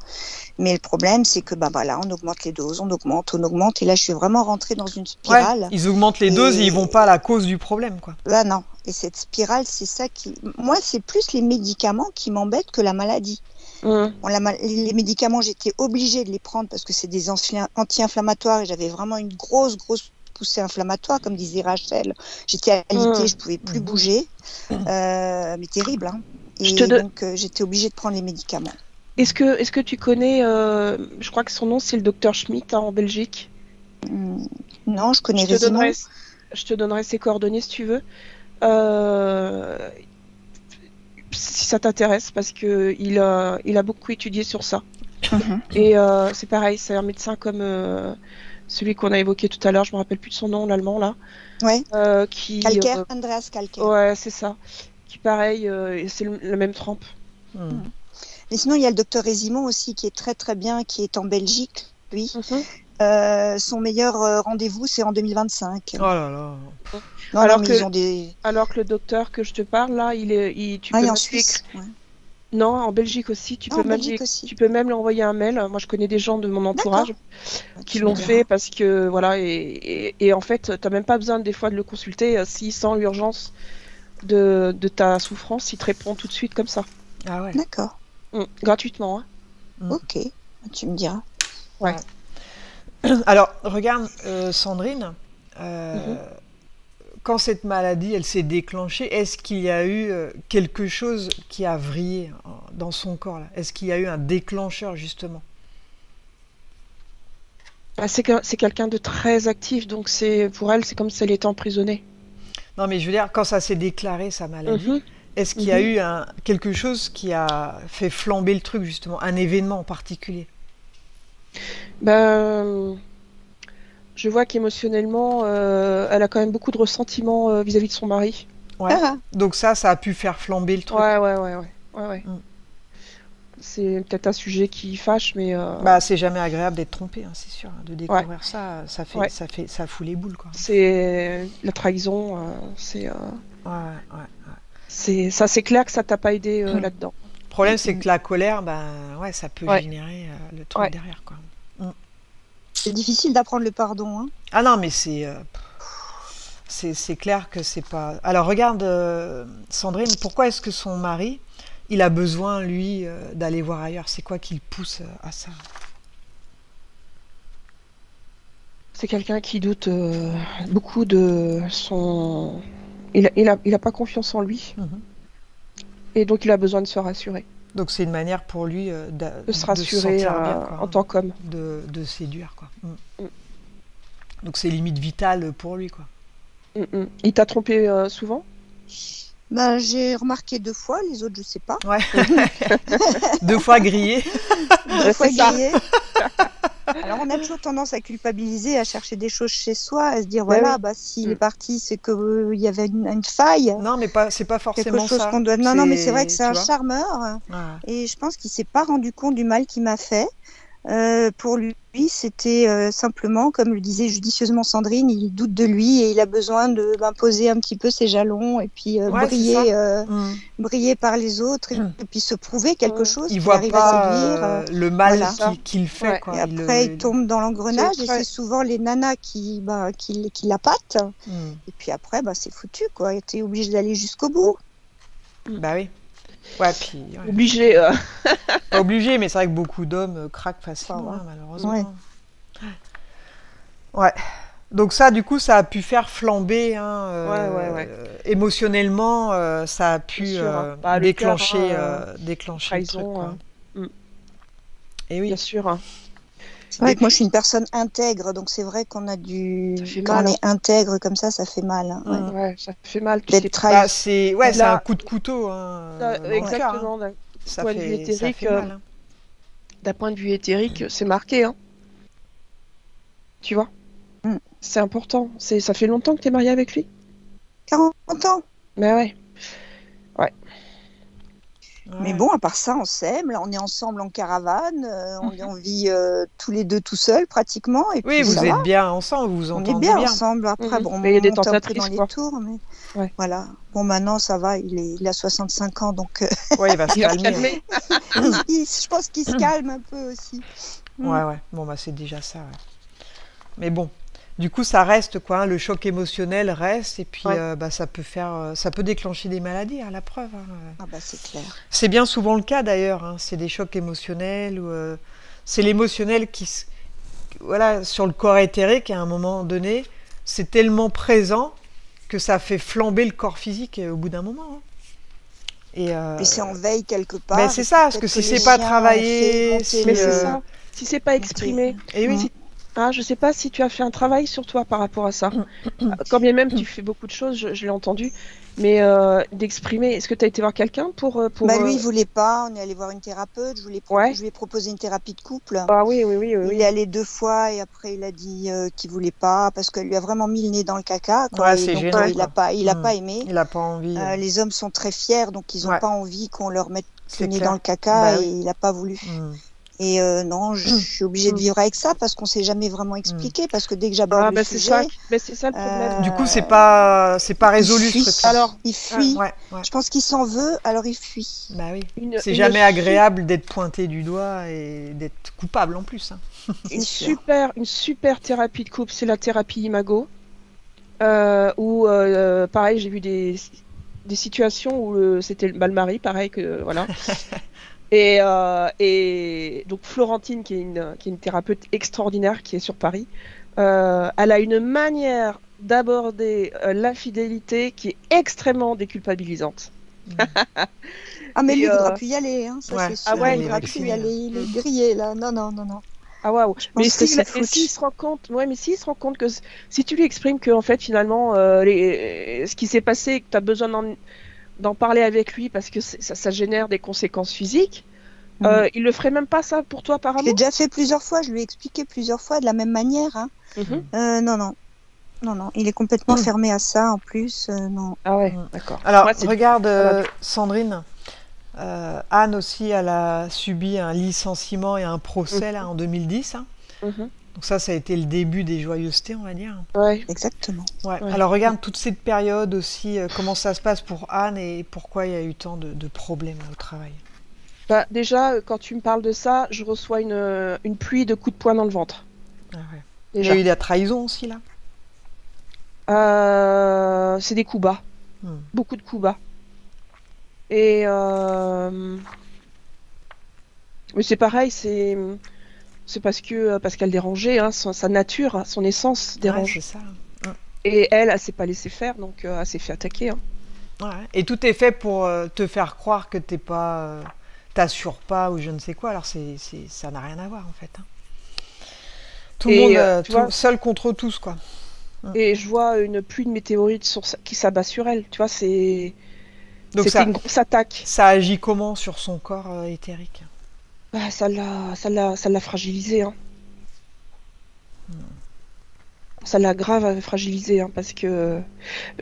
Mais le problème, c'est que on augmente les doses, on augmente, et là je suis vraiment rentrée dans une spirale. Ils augmentent les doses et ils vont pas à la cause du problème, quoi. Non, et cette spirale, c'est ça qui, moi, c'est plus les médicaments qui m'embêtent que la maladie. Les médicaments, j'étais obligée de les prendre parce que c'est des anti-inflammatoires et j'avais vraiment une grosse poussée inflammatoire, comme disait Rachel. J'étais alitée, je pouvais plus bouger, mais terrible. Hein. Et donc j'étais obligée de prendre les médicaments. Est-ce que tu connais, je crois que son nom c'est le docteur Schmidt en Belgique. Non, je connais Résimond. Je te donnerai ses coordonnées si tu veux. Si ça t'intéresse, parce que il a beaucoup étudié sur ça. Et c'est pareil, c'est un médecin comme celui qu'on a évoqué tout à l'heure, je me rappelle plus de son nom, l'allemand là. Kalker, Andreas Kalker. Ouais, c'est ça. Qui pareil, c'est la même trempe. Mais sinon, il y a le docteur Résimond aussi qui est très très bien, qui est en Belgique, lui. Son meilleur rendez-vous, c'est en 2025. Oh là là. Non, alors que le docteur que je te parle là, tu peux en Suisse. Non, en Belgique aussi. Tu peux même lui envoyer un mail. Moi, je connais des gens de mon entourage qui l'ont fait parce que voilà. Et en fait, t'as même pas besoin des fois de le consulter. S'il sent l'urgence de ta souffrance, il te répond tout de suite comme ça. Ah ouais. D'accord. Gratuitement. Hein. Ok. Tu me diras. Ouais. Alors, regarde, Sandrine. Quand cette maladie, elle s'est déclenchée, est-ce qu'il y a eu quelque chose qui a vrillé dans son corps là ? Est-ce qu'il y a eu un déclencheur, justement ? C'est quelqu'un de très actif, donc pour elle, c'est comme si elle était emprisonnée. Non, mais je veux dire, quand ça s'est déclaré, sa maladie, est-ce qu'il y a eu quelque chose qui a fait flamber le truc, justement, un événement en particulier ? Je vois qu'émotionnellement, elle a quand même beaucoup de ressentiment vis-à-vis de son mari. Ouais. Donc ça a pu faire flamber le truc. Ouais. C'est peut-être un sujet qui fâche, mais. C'est jamais agréable d'être trompé, hein, c'est sûr. De découvrir ça fout les boules, quoi. C'est la trahison, c'est. C'est clair que ça t'a pas aidé là-dedans. Le problème, c'est que la colère, ça peut générer le truc derrière, quoi. C'est difficile d'apprendre le pardon. Hein. Ah non, mais c'est clair que c'est pas... Alors regarde, Sandrine, pourquoi est-ce que son mari, il a besoin, lui, d'aller voir ailleurs ? C'est quoi qui le pousse à ça ? C'est quelqu'un qui doute beaucoup de son... Il a pas confiance en lui. Et donc il a besoin de se rassurer. Donc c'est une manière pour lui de se rassurer sentir bien, quoi, en tant qu'homme. de séduire, quoi. Mm. Donc c'est limite vital pour lui, quoi. Il t'a trompé souvent? Ben, j'ai remarqué 2 fois, les autres, je sais pas. Ouais. 2 fois grillé. 2 fois C'est ça. grillé. Alors, on a toujours tendance à culpabiliser, à chercher des choses chez soi, à se dire, Ben voilà, oui. bah, s'il est parti, c'est qu'il y avait une faille. Non, mais c'est pas Quelque forcément chose ça. qu'on doit. Non, mais c'est vrai que c'est tu un vois. charmeur. Ah. Et je pense qu'il s'est pas rendu compte du mal qu'il m'a fait. Pour lui, c'était simplement, comme le disait judicieusement Sandrine, il doute de lui et il a besoin d'imposer un petit peu ses jalons et puis Ouais, briller par les autres et puis se prouver quelque chose Il qu'il voit arrive à pas séduire. le mal voilà. qu'il fait, Ouais. quoi. Et après, il tombe dans l'engrenage C'est et très- c'est souvent les nanas qui l'appâtent. Mm. Et puis après, bah, c'est foutu, quoi. Tu es obligé d'aller jusqu'au bout. Bah oui. Ouais, puis ouais. Obligé. Pas obligé, mais c'est vrai que beaucoup d'hommes craquent facilement, Ça va. malheureusement. Ouais. Ouais. Donc ça, du coup, ça a pu faire flamber, Ouais. émotionnellement, ça a pu Bien sûr, hein. Bah, le cœur, déclencher le truc, trahison, quoi. Mm. Et oui. Bien sûr. Hein. C'est vrai Et que moi, puis- je suis une personne intègre, donc c'est vrai qu'on a Ça fait Quand mal, on hein. est intègre comme ça fait mal. Hein, ouais. Ouais, ça fait mal. Puis D'être c'est trahi. Bah, c'est Là- un coup de couteau, hein, dans le cœur, hein. exactement. D'un Ça point de vue fait, ça éthérique, fait mal, hein. d'un point de vue éthérique, c'est marqué. Hein. Tu vois? Mm. C'est important. Ça fait longtemps que tu es mariée avec lui? 40 ans. Mais ouais. Mais Ouais. bon, à part ça, on s'aime. Là, on est ensemble en caravane. On vit tous les deux tout seuls, pratiquement. Et Oui, puis vous ça êtes va. bien ensemble, vous vous On est entendez bien bien. ensemble. Après, Mhm. bon, Mais il y a des on monte un peu tentatrices, dans les quoi. tours. Mais Ouais. voilà. Bon, maintenant, ça va. Il a 65 ans. Donc, Ouais, il va se Il va se calmer. calmer. je pense qu'il se calme un peu aussi. Ouais. Bon, bah, c'est déjà ça, ouais. Mais bon, du coup, ça reste, quoi, hein, le choc émotionnel reste, et puis Ouais. bah, ça peut déclencher des maladies, hein, la preuve, hein. Ah bah, c'est clair. C'est bien souvent le cas, d'ailleurs, hein. C'est des chocs émotionnels, ou c'est l'émotionnel voilà, sur le corps éthérique, à un moment donné, c'est tellement présent que ça fait flamber le corps physique au bout d'un moment, hein. Et Puis c'est en veille quelque part. ben, c'est et ça, parce que peut-être si les c'est pas chiens ont travaillé, fait monter si, Mais le- c'est ça. Si c'est pas exprimé. et oui, Si- je sais pas si tu as fait un travail sur toi par rapport à ça. Quand bien même tu fais beaucoup de choses, je l'ai entendu, mais d'exprimer. Est-ce que tu as été voir quelqu'un pour Bah, lui, il voulait pas. On est allé voir une thérapeute. Je lui ai proposé une thérapie de couple. Ah oui. Il est allé 2 fois et après il a dit qu'il voulait pas parce qu'elle lui a vraiment mis le nez dans le caca, quoi. Ouais, Et c'est donc, gênant, il a quoi. pas aimé. il a pas envie. Les hommes sont très fiers, donc ils ont Ouais. pas envie qu'on leur mette C'est le nez clair. dans le caca Bah et oui. il a pas voulu. Mm. Et non, je suis obligée de vivre avec ça parce qu'on s'est jamais vraiment expliqué parce que dès que j'aborde Ah le bah c'est sujet, ça, c'est ça le problème. Du coup, c'est pas résolu il fuit. ce truc. Alors, il fuit. Ouais. Je pense qu'il s'en veut, alors il fuit. Bah oui. C'est une jamais su- agréable d'être pointé du doigt et d'être coupable en plus, hein. Une sûr. super thérapie de couple, c'est la thérapie Imago. Où pareil, j'ai vu des situations où c'était le mari, pareil que voilà. Et donc Florentine, qui est une thérapeute extraordinaire, qui est sur Paris, elle a une manière d'aborder l'infidélité qui est extrêmement déculpabilisante. Ah mais Et, lui, il voudra plus y aller, hein, ça ouais. c'est sûr. Ah ouais, il il voudra est plus y vacciné, aller, il est grillé là. Non. Ah waouh. Je Mais pense que c'est et foutu. s'il se rend compte, mais s'il se rend compte que si tu lui exprimes que en fait finalement ce qui s'est passé et que tu as besoin d'en parler avec lui parce que ça génère des conséquences physiques, il le ferait même pas ça pour toi Je apparemment. l'ai déjà fait plusieurs fois, je lui ai expliqué plusieurs fois de la même manière. Hein. Mhm. Non, il est complètement fermé à ça en plus. Non. Ah ouais, Mm. d'accord. Alors, Moi, c'est- regarde, Voilà. Sandrine. Anne aussi, elle a subi un licenciement et un procès là, en 2010, hein. Mhm. Donc ça a été le début des joyeusetés, on va dire. Ouais. Exactement. Ouais. Ouais. Alors regarde toute cette période aussi, comment ça se passe pour Anne et pourquoi il y a eu tant de problèmes là, au travail. Bah, déjà, quand tu me parles de ça, je reçois une pluie de coups de poing dans le ventre. Ah ouais. Déjà. Il y a eu la trahison aussi là. C'est des coups bas. Beaucoup de coups bas. Et mais c'est pareil, c'est parce qu'elle dérangeait, hein, sa nature, hein, son essence Ouais, dérange. c'est ça. Et elle s'est pas laissée faire, donc elle s'est fait attaquer. Hein. Ouais. Et tout est fait pour te faire croire que t'as t'assure pas ou je ne sais quoi. Alors ça n'a rien à voir en fait. Hein. Tout le monde seul contre tous quoi. Et je vois une pluie de météorites qui s'abat sur elle. Tu vois, Donc c'était une grosse attaque. Ça agit comment sur son corps éthérique? Bah, ça l'a fragilisé. Hein. Ça l'a grave fragilisé, hein, parce que...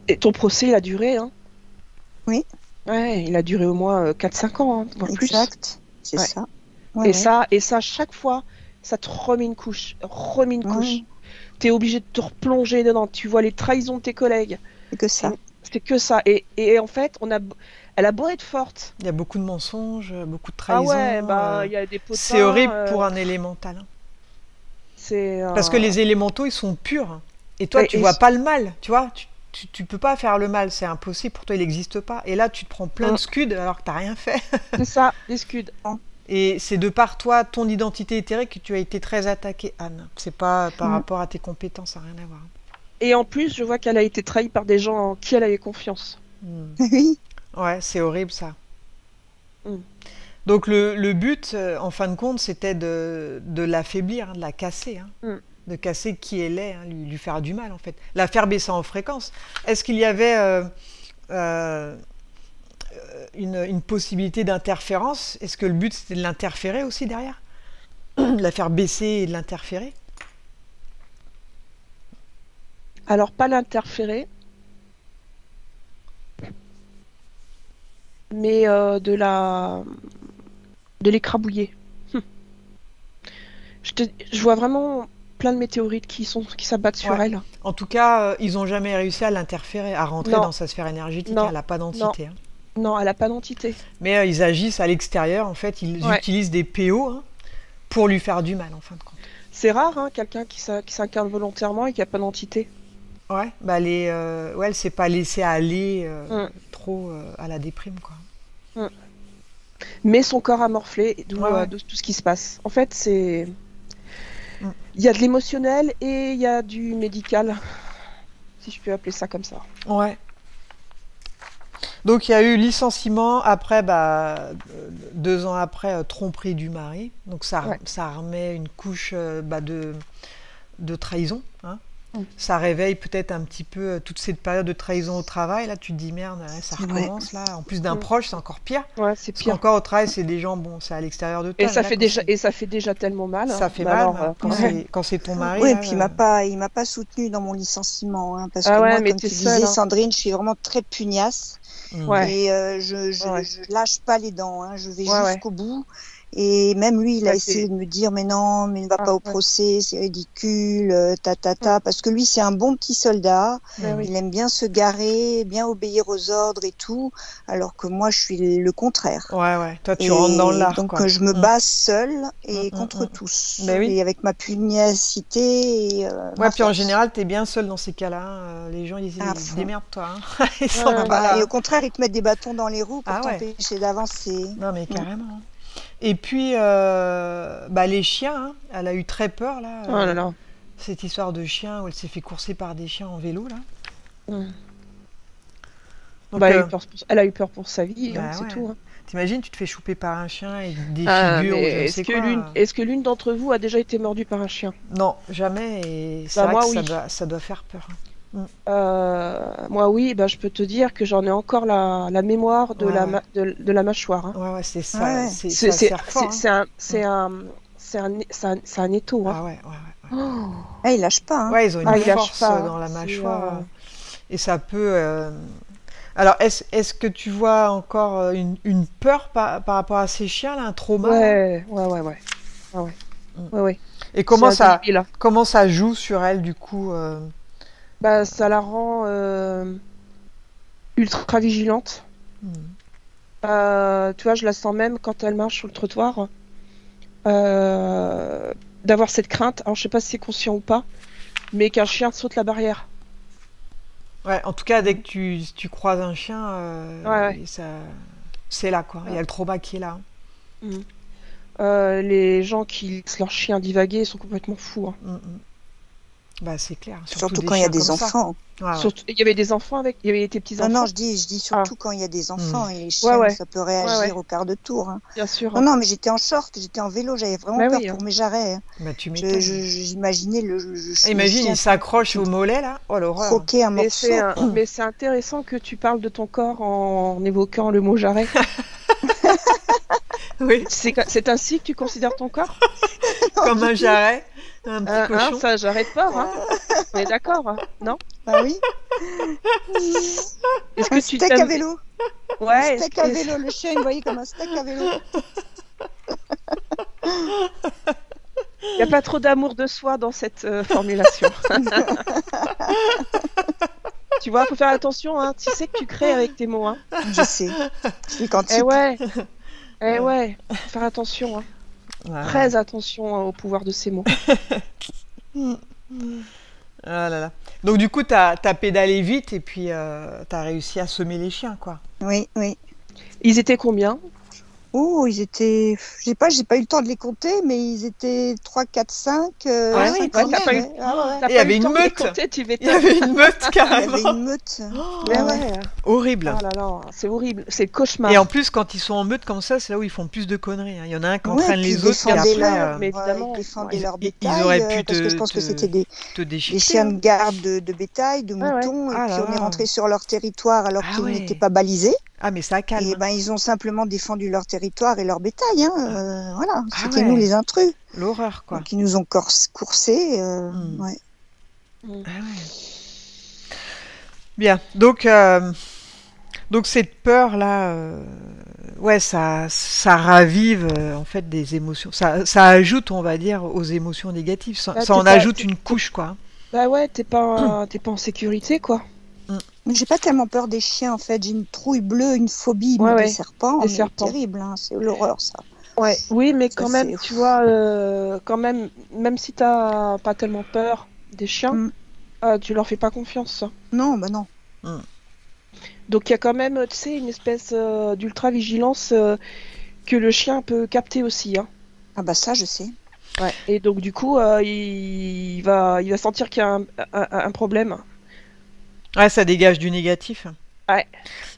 Et ton procès, il a duré, hein. Oui. Ouais, il a duré au moins 4-5 ans, hein, voire plus. Exact, c'est ça. Ouais, et ça, chaque fois, ça te remet une couche. Ouais. T'es obligé de te replonger dedans. Tu vois les trahisons de tes collègues. C'est que ça. C'est que ça. Et en fait, elle a beau être forte. Il y a beaucoup de mensonges, beaucoup de trahisons. Ah ouais, bah, il y a des potins. C'est horrible pour un élémental. Hein. Parce que les élémentaux, ils sont purs. Hein. Et toi, tu vois pas le mal. Tu vois, tu peux pas faire le mal. C'est impossible. Pour toi, il n'existe pas. Et là, tu te prends plein de scuds alors que tu n'as rien fait. C'est ça, des scuds. Et c'est de par toi, ton identité éthérique, que tu as été très attaquée, Anne. C'est pas par rapport à tes compétences, ça n'a rien à voir. Et en plus, je vois qu'elle a été trahie par des gens en qui elle avait confiance. Oui. Ouais, c'est horrible ça. Donc le but, en fin de compte, c'était de l'affaiblir, hein, de la casser. Hein. De casser qui elle est, hein, lui faire du mal en fait. La faire baisser en fréquence. Est-ce qu'il y avait une possibilité d'interférence? Est-ce que le but c'était de l'interférer aussi derrière? De la faire baisser et de l'interférer? Alors pas l'interférer, mais de l'écrabouiller. Je vois vraiment plein de météorites qui s'abattent sur elle. En tout cas, ils n'ont jamais réussi à l'interférer, à rentrer dans sa sphère énergétique. Elle n'a pas d'entité. Hein. Non, elle n'a pas d'entité. Mais ils agissent à l'extérieur, en fait. Ils utilisent des PO, hein, pour lui faire du mal, en fin de compte. C'est rare, hein, quelqu'un qui s'incarne volontairement et qui n'a pas d'entité. Ouais, bah elle s'est pas laissée aller trop à la déprime, quoi. Mais son corps a morflé, d'où tout ce qui se passe. En fait, c'est... Il y a de l'émotionnel et il y a du médical, si je peux appeler ça comme ça. Ouais. Donc il y a eu licenciement, après, 2 ans après, tromperie du mari. Donc ça remet une couche de trahison. Hein. Ça réveille peut-être un petit peu toute cette période de trahison au travail. Là, tu te dis merde, ça recommence là. En plus d'un proche, c'est encore pire. Ouais, c'est pire. Parce qu'encore au travail, c'est des gens, bon, c'est à l'extérieur de toi. Et ça fait déjà tellement mal. Ça fait mal alors, quand c'est ton mari. Oui, et puis il m'a pas soutenu dans mon licenciement, hein, parce que moi, comme tu disais, Sandrine, je suis vraiment très pugnace. Et je lâche pas les dents. Hein, je vais jusqu'au bout. Et même lui, il a essayé de me dire, mais non, mais ne va pas au procès, c'est ridicule, parce que lui, c'est un bon petit soldat, il aime bien se garer, bien obéir aux ordres et tout, alors que moi, je suis le contraire. Ouais, toi, tu rentres dans l'art, donc, quoi. je me base seule et contre tous. Et avec ma pugnacité. Et, puis en général, t'es bien seule dans ces cas-là. Hein. Les gens, ils disent, démerde-toi. Hein. Et au contraire, ils te mettent des bâtons dans les roues pour t'empêcher d'avancer. Non, mais carrément. Et puis, les chiens, hein, elle a eu très peur, là. Oh là là. Cette histoire de chien où elle s'est fait courser par des chiens en vélo, là. Donc, elle a eu peur pour sa vie, hein, c'est tout. Hein. T'imagines, tu te fais choper par un chien et des figures, est-ce que l'une d'entre vous a déjà été mordue par un chien? Non, jamais, et c'est vrai que ça doit faire peur. Moi oui, je peux te dire que j'en ai encore la mémoire de la mâchoire. Hein. C'est ça. C'est un étau. Hein. Il lâche pas. Hein. Ils ont une force dans la mâchoire. Et ça peut... Alors, est-ce que tu vois encore une peur par rapport à ces chiens, là, un trauma? Ouais. Et comment ça joue sur elle, du coup ça la rend ultra vigilante. Tu vois, je la sens même quand elle marche sur le trottoir, d'avoir cette crainte. Alors, je sais pas si c'est conscient ou pas, mais qu'un chien saute la barrière. Ouais, en tout cas, dès que tu croises un chien, c'est là, quoi. Il y a le trauma qui est là. Les gens qui laissent leur chien divaguer sont complètement fous. Hein. Bah, c'est clair. Surtout des quand il y a chiens des comme ça. enfants. Ouais, ouais. Surtout, il y avait des enfants avec, il y avait tes petits-enfants. Non, je dis surtout quand il y a des enfants et les Ouais, chiens, ouais. ça peut réagir Ouais, ouais. au quart de tour. Hein. Bien sûr. Non, mais j'étais en short, j'étais en vélo, j'avais vraiment Bah peur oui, pour mes jarrets. Hein. Bah, tu m'étonnes. J'imaginais le Imagine, chien il s'accroche au mollet, là. Oh, l'horreur. croquer un Mais morceau. mais c'est intéressant que tu parles de ton corps en évoquant le mot jarret. Oui, C'est ainsi que tu considères ton corps? comme un jarret, un petit cochon. Ça, j'arrête pas, hein. On est d'accord, hein, non? Bah oui. Est-ce Un que tu steak à t'aimes... vélo. Ouais, Un steak à vélo. Le chien, il me voyait comme un steak à vélo. il n'y a pas trop d'amour de soi dans cette formulation. Tu vois, faut faire attention, hein. Tu sais que tu crées avec tes mots, hein. Je sais. Je suis quantique. Ouais, faut faire attention, hein. Ouais. Très attention au pouvoir de ces mots. Ah là là. Donc du coup, t'as pédalé vite et puis t'as réussi à semer les chiens, quoi. Oui. Ils étaient combien? Oh, ils étaient. J'ai pas eu le temps de les compter, mais ils étaient 3, 4, 5. Ah oui, quand t'as pas eu- ouais. Ah ouais. T'as Et il y pas avait eu le une temps de les meute. compter, tu Il y m'étonnes. avait une meute Il y avait carrément. une meute. Mais Ouais. ouais. Horrible. Oh là là, c'est horrible, c'est le cauchemar. Et en plus, quand ils sont en meute comme ça, c'est là où ils font plus de conneries. Hein. Il y en a un qui Ouais, entraîne puis les autres et défendaient après leur, mais évidemment, ils défendaient ouais, leur ils bétail. auraient pu Parce que je pense que c'était des te déchiqueter. chiens Hein. de garde de bétail, de Ouais, ouais. moutons, et Ah puis là on est là. rentré sur leur territoire alors Ah qu'ils ouais. n'étaient pas balisés. Ah mais ça calme. Et ben ils ont simplement défendu leur territoire et leur bétail. Hein. Voilà, Ah c'était ouais. nous les intrus. L'horreur, quoi. Donc ils nous ont coursés. Ouais. Ah ouais. Bien. Donc cette peur là, ouais, ça ravive en fait des émotions. Ça ajoute, on va dire, aux émotions négatives. Ça Bah, en t'es ajoute pas- une couche, quoi. Bah ouais, t'es pas en sécurité, quoi. Mais j'ai pas tellement peur des chiens en fait. J'ai une trouille bleue, une phobie Ouais, des ouais. serpents. Des mais serpents. terrible, hein. C'est l'horreur ça. Ouais, oui, mais Ça, quand même, c'est- tu vois, quand même si t'as pas tellement peur des chiens, Mm. tu leur fais pas confiance. Non, bah non. Donc il y a quand même, tu sais, une espèce d'ultra-vigilance que le chien peut capter aussi, hein. Ah bah ça je sais. Ouais. Et donc du coup, il va sentir qu'il y a un problème. Ouais, ça dégage du négatif. Ouais.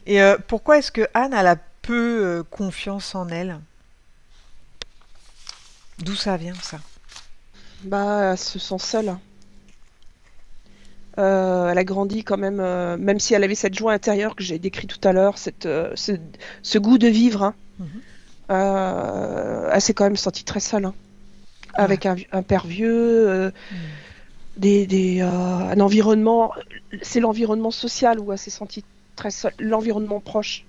Et pourquoi est-ce que Anne, elle a peu confiance en elle? D'où ça vient, ça? Bah, elle se sent seule. Elle a grandi quand même, même si elle avait cette joie intérieure que j'ai décrit tout à l'heure, ce goût de vivre, hein. Elle s'est quand même sentie très seule, hein. Avec un père vieux, un environnement, c'est l'environnement social où elle s'est sentie très seule, l'environnement proche.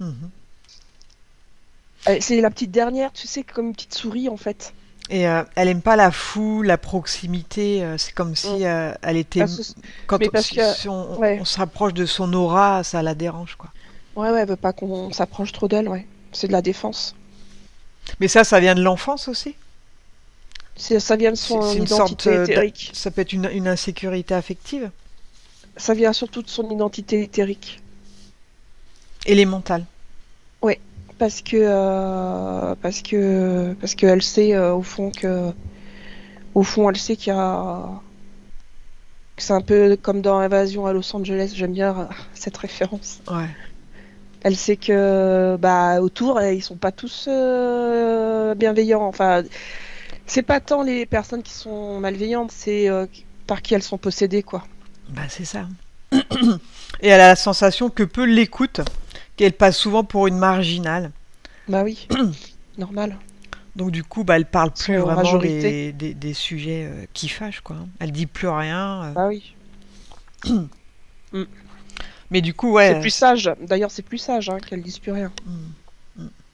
C'est la petite dernière, tu sais, comme une petite souris en fait. Et elle aime pas la foule, la proximité. C'est comme si elle était. Quand mais parce que- si on, ouais. on se rapproche de son aura, ça la dérange, quoi. Ouais, elle veut pas qu'on s'approche trop d'elle, ouais. C'est de la défense. Mais ça vient de l'enfance aussi. Ça vient de son C'est une identité sorte éthérique. ça peut être une insécurité affective, Ça vient surtout de son identité éthérique. élémentale. Parce que elle sait au fond elle sait qu'il y a que c'est un peu comme dans Invasion à Los Angeles. J'aime bien cette référence. Ouais. Elle sait que autour ils sont pas tous bienveillants. Enfin, c'est pas tant les personnes qui sont malveillantes, c'est par qui elles sont possédées, quoi. Bah c'est ça. Et elle a la sensation que peu l'écoutent, qu'elle passe souvent pour une marginale. Bah oui, normal. Donc du coup, elle parle plus Son vraiment majorité. des sujets qui fâchent, quoi. Elle dit plus rien. Bah oui. Mais du coup, ouais. C'est plus sage. D'ailleurs, c'est plus sage, hein, qu'elle dise plus rien.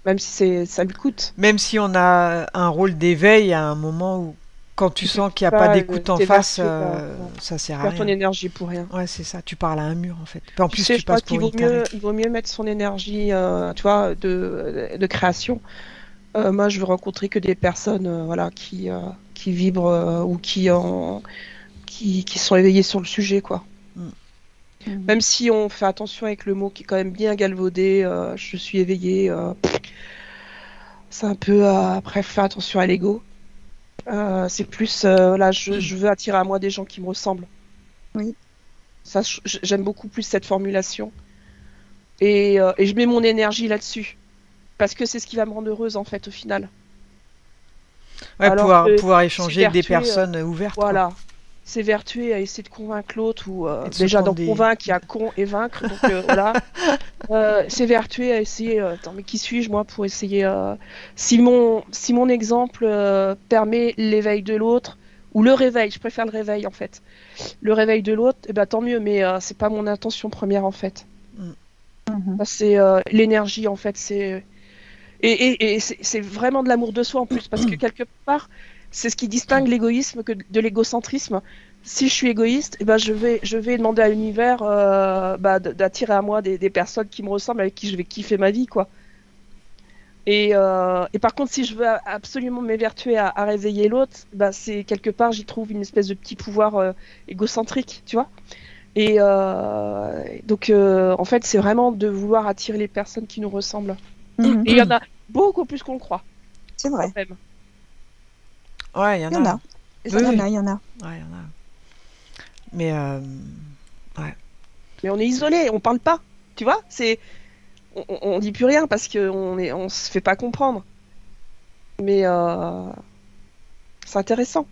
Même si ça lui coûte. Même si on a un rôle d'éveil à un moment où, quand tu sens qu'il n'y a pas d'écoute en t'es face, versé, ça sert à Faire ton rien. énergie pour rien. Ouais, c'est ça. Tu parles à un mur, en fait. Puis en Tu plus, sais, tu je crois passes qu'il pour vaut une tarée. il vaut mieux mettre son énergie, tu vois, de création. Moi, je veux rencontrer que des personnes, voilà, qui vibrent ou qui sont éveillées sur le sujet, quoi. Même si on fait attention avec le mot qui est quand même bien galvaudé, je suis éveillée. C'est un peu après faire attention à l'ego. C'est plus là, je veux attirer à moi des gens qui me ressemblent. Oui. Ça, j'aime beaucoup plus cette formulation. Et je mets mon énergie là-dessus. Parce que c'est ce qui va me rendre heureuse, en fait, au final. Ouais, Alors que pouvoir échanger avec des s'évertuer, personnes ouvertes, quoi. voilà, s'évertuer à essayer de convaincre l'autre, ou Et de se déjà prendre d'en convaincre, il y a con et vaincre, donc voilà. S'évertuer à essayer, attends, mais qui suis-je, moi, pour essayer... si mon exemple permet l'éveil de l'autre, ou le réveil, je préfère le réveil, en fait. Le réveil de l'autre, eh ben, tant mieux, mais c'est pas mon intention première, en fait. Mm. Mhm. Ça, c'est l'énergie, en fait, c'est... Et c'est vraiment de l'amour de soi en plus, parce que quelque part, c'est ce qui distingue l'égoïsme de l'égocentrisme. Si je suis égoïste, eh ben je vais demander à l'univers d'attirer à moi des personnes qui me ressemblent, avec qui je vais kiffer ma vie, quoi. Et par contre, si je veux absolument m'évertuer à réveiller l'autre, bah, c'est quelque part, j'y trouve une espèce de petit pouvoir égocentrique, tu vois. Et donc, en fait, c'est vraiment de vouloir attirer les personnes qui nous ressemblent. Mhm. Et il y en a beaucoup plus qu'on le croit, C'est vrai. quand même. Ouais, il y en Il y en a. a. Et Il ça, y en Oui. a, il y en a. Ouais, il y en a. Mais ouais. mais on est isolé, on parle pas. Tu vois, on dit plus rien parce on se fait pas comprendre. Mais c'est intéressant.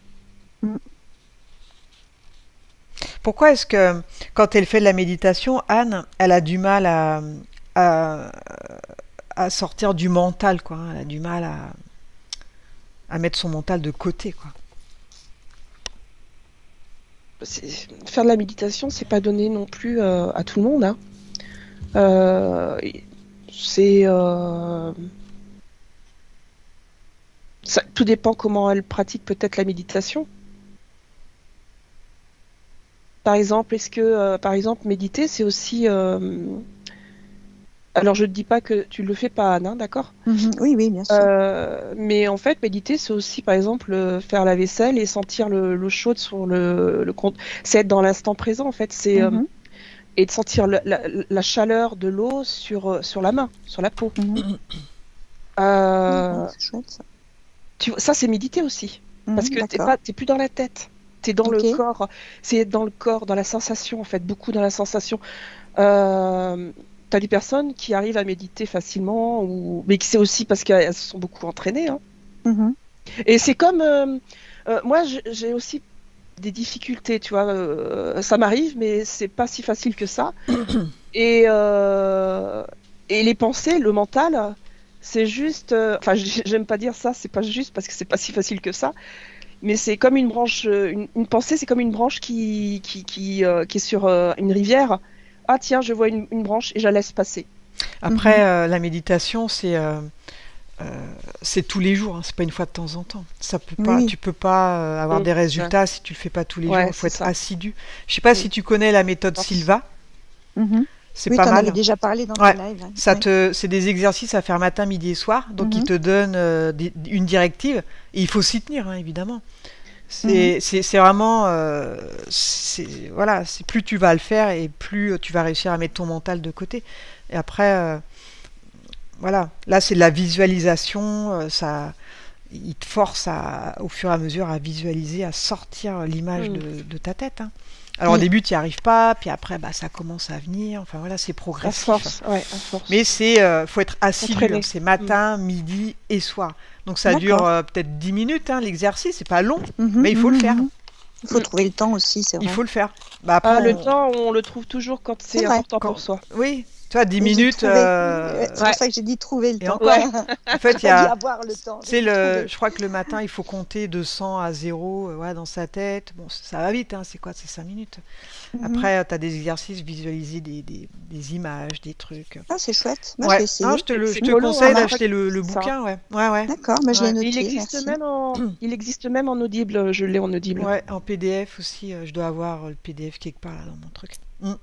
Pourquoi est-ce que quand elle fait de la méditation, Anne, elle a du mal à, à sortir du mental, quoi, hein. Elle a du mal à mettre son mental de côté, quoi. Faire de la méditation, c'est pas donné non plus à tout le monde, hein. Euh, c'est tout dépend comment elle pratique peut-être la méditation. Par exemple, est-ce que par exemple méditer, c'est aussi alors je ne dis pas que tu le fais pas, Anne, hein, d'accord? Mhm. Oui, oui, bien sûr. Mais en fait, méditer, c'est aussi, par exemple, faire la vaisselle et sentir l'eau chaude sur le compte. C'est être dans l'instant présent, en fait. C'est Mhm. et de sentir la chaleur de l'eau sur la main, sur la peau. Mhm. Euh, C'est chouette ça. ça, c'est méditer aussi. Parce que D'accord. t'es plus dans la tête. T'es dans le Ok. corps. C'est être dans le corps, dans la sensation, en fait. Beaucoup dans la sensation. T'as des personnes qui arrivent à méditer facilement, mais c'est aussi parce qu'elles se sont beaucoup entraînées, hein. Mhm. Et c'est comme moi, j'ai aussi des difficultés, tu vois. Ça m'arrive, mais c'est pas si facile que ça. Et, euh, et les pensées, le mental, c'est juste. Enfin, j'aime pas dire ça, c'est pas juste parce que c'est pas si facile que ça. Mais c'est comme une branche, une pensée, c'est comme une branche qui est sur une rivière. Ah tiens, je vois une branche et je la laisse passer. Après, Mhm. la méditation, c'est tous les jours, hein, c'est pas une fois de temps en temps. Ça peut pas, Oui. tu peux pas avoir des Ouais, résultats si tu le fais pas tous les jours. ouais, Il faut c'est être ça. assidu. Je sais pas Mm. si tu connais la méthode Force. Silva. Mhm. C'est Oui, pas tu en avais mal. déjà parlé dans tes Ouais, lives. Ouais. c'est des exercices à faire matin, midi et soir. Donc, ils Mhm. te donnent une directive et il faut s'y tenir, hein, évidemment. Mhm. C'est vraiment, voilà, c'est plus tu vas le faire et plus tu vas réussir à mettre ton mental de côté. Et après, voilà, là c'est de la visualisation, il te force au fur et à mesure à visualiser, à sortir l'image Mm. de ta tête, hein. Alors au Oui. début tu n'y arrives pas, puis après bah, ça commence à venir, enfin voilà, c'est À progressif. force, ouais, à force. Mais faut être assidu, hein. Entraîner. C'est Mm. matin, midi et soir. Donc ça dure D'accord. peut-être 10 minutes, hein, l'exercice, c'est pas long, Mhm, mais il faut le mhm, faire. mhm. Il faut Mm. trouver le temps aussi, c'est Il vrai. faut le faire. Bah après, Ah, le temps, on le trouve toujours quand C'est c'est vrai. important pour soi. oui, tu vois, 10 Et j'ai minutes, trouvé. C'est pour Ouais, ça que j'ai dit trouver le et temps. encore. ouais. En J'ai fait, il y pas dit a, avoir le temps, j'ai c'est dit trouver. je crois que le matin, il faut compter de 100 à 0 ouais, dans sa tête. Bon, ça va vite, hein, c'est quoi? C'est 5 minutes. Mhm. Après, tu as des exercices, visualiser des images, des trucs. Ah, c'est chouette. Moi, je vais Ouais, non, essayer. je C'est te mollo, Ça hein, conseille je crois marche. d'acheter que le c'est ça. bouquin, ouais. Ouais, ouais. D'accord. Bah, je l'ai Ouais, Et noté. Merci. il existe même en audible, je l'ai en audible. ouais, en PDF aussi. Je dois avoir le PDF quelque part là dans mon truc. Mm.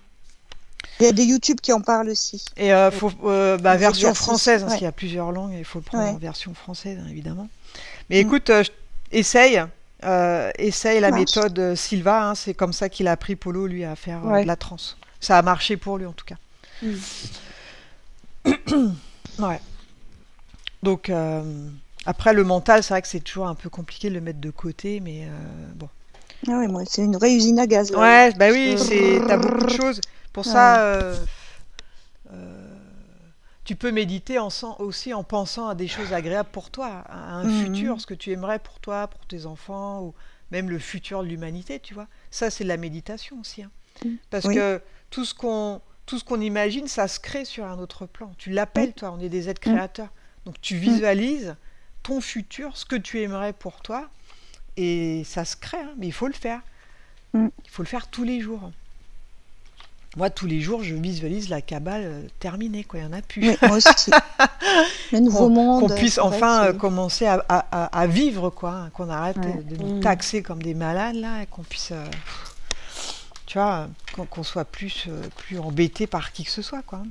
Il y a des YouTube qui en parlent aussi. Et faut, bah, Des version exercices. française, hein, parce Ouais. qu'il y a plusieurs langues, il faut le prendre en Ouais. version française, hein, évidemment. Mais Mm. écoute, essaye, essaye Ça la marche. méthode Silva, hein, c'est comme ça qu'il a appris Polo, lui, à faire de Ouais. la transe. Ça a marché pour lui, en tout cas. Mm. Ouais. Donc, après, le mental, c'est vrai que c'est toujours un peu compliqué de le mettre de côté, mais bon. Ah ouais, moi, c'est une vraie usine à gaz, là. Ouais, bah oui, t'as beaucoup de choses. Pour ça, euh, tu peux méditer aussi en pensant à des choses agréables pour toi, à un futur, ce que tu aimerais pour toi, pour tes enfants, ou même le futur de l'humanité, tu vois. Ça, c'est de la méditation aussi, hein. Parce Oui. que tout ce qu'on imagine, ça se crée sur un autre plan. Tu l'appelles, toi, on est des êtres créateurs. Donc tu visualises ton futur, ce que tu aimerais pour toi, et ça se crée, hein, mais il faut le faire. Il faut le faire tous les jours. Moi, tous les jours, je visualise la Kabbale terminée, quoi. Il n'y en a plus. Oui, moi aussi. Le nouveau monde. Qu'on puisse c'est vrai enfin que commencer à vivre, quoi. Hein, qu'on arrête Ouais. de nous taxer comme des malades, là, et qu'on puisse, tu vois, qu'on soit plus embêté par qui que ce soit, quoi. Hein.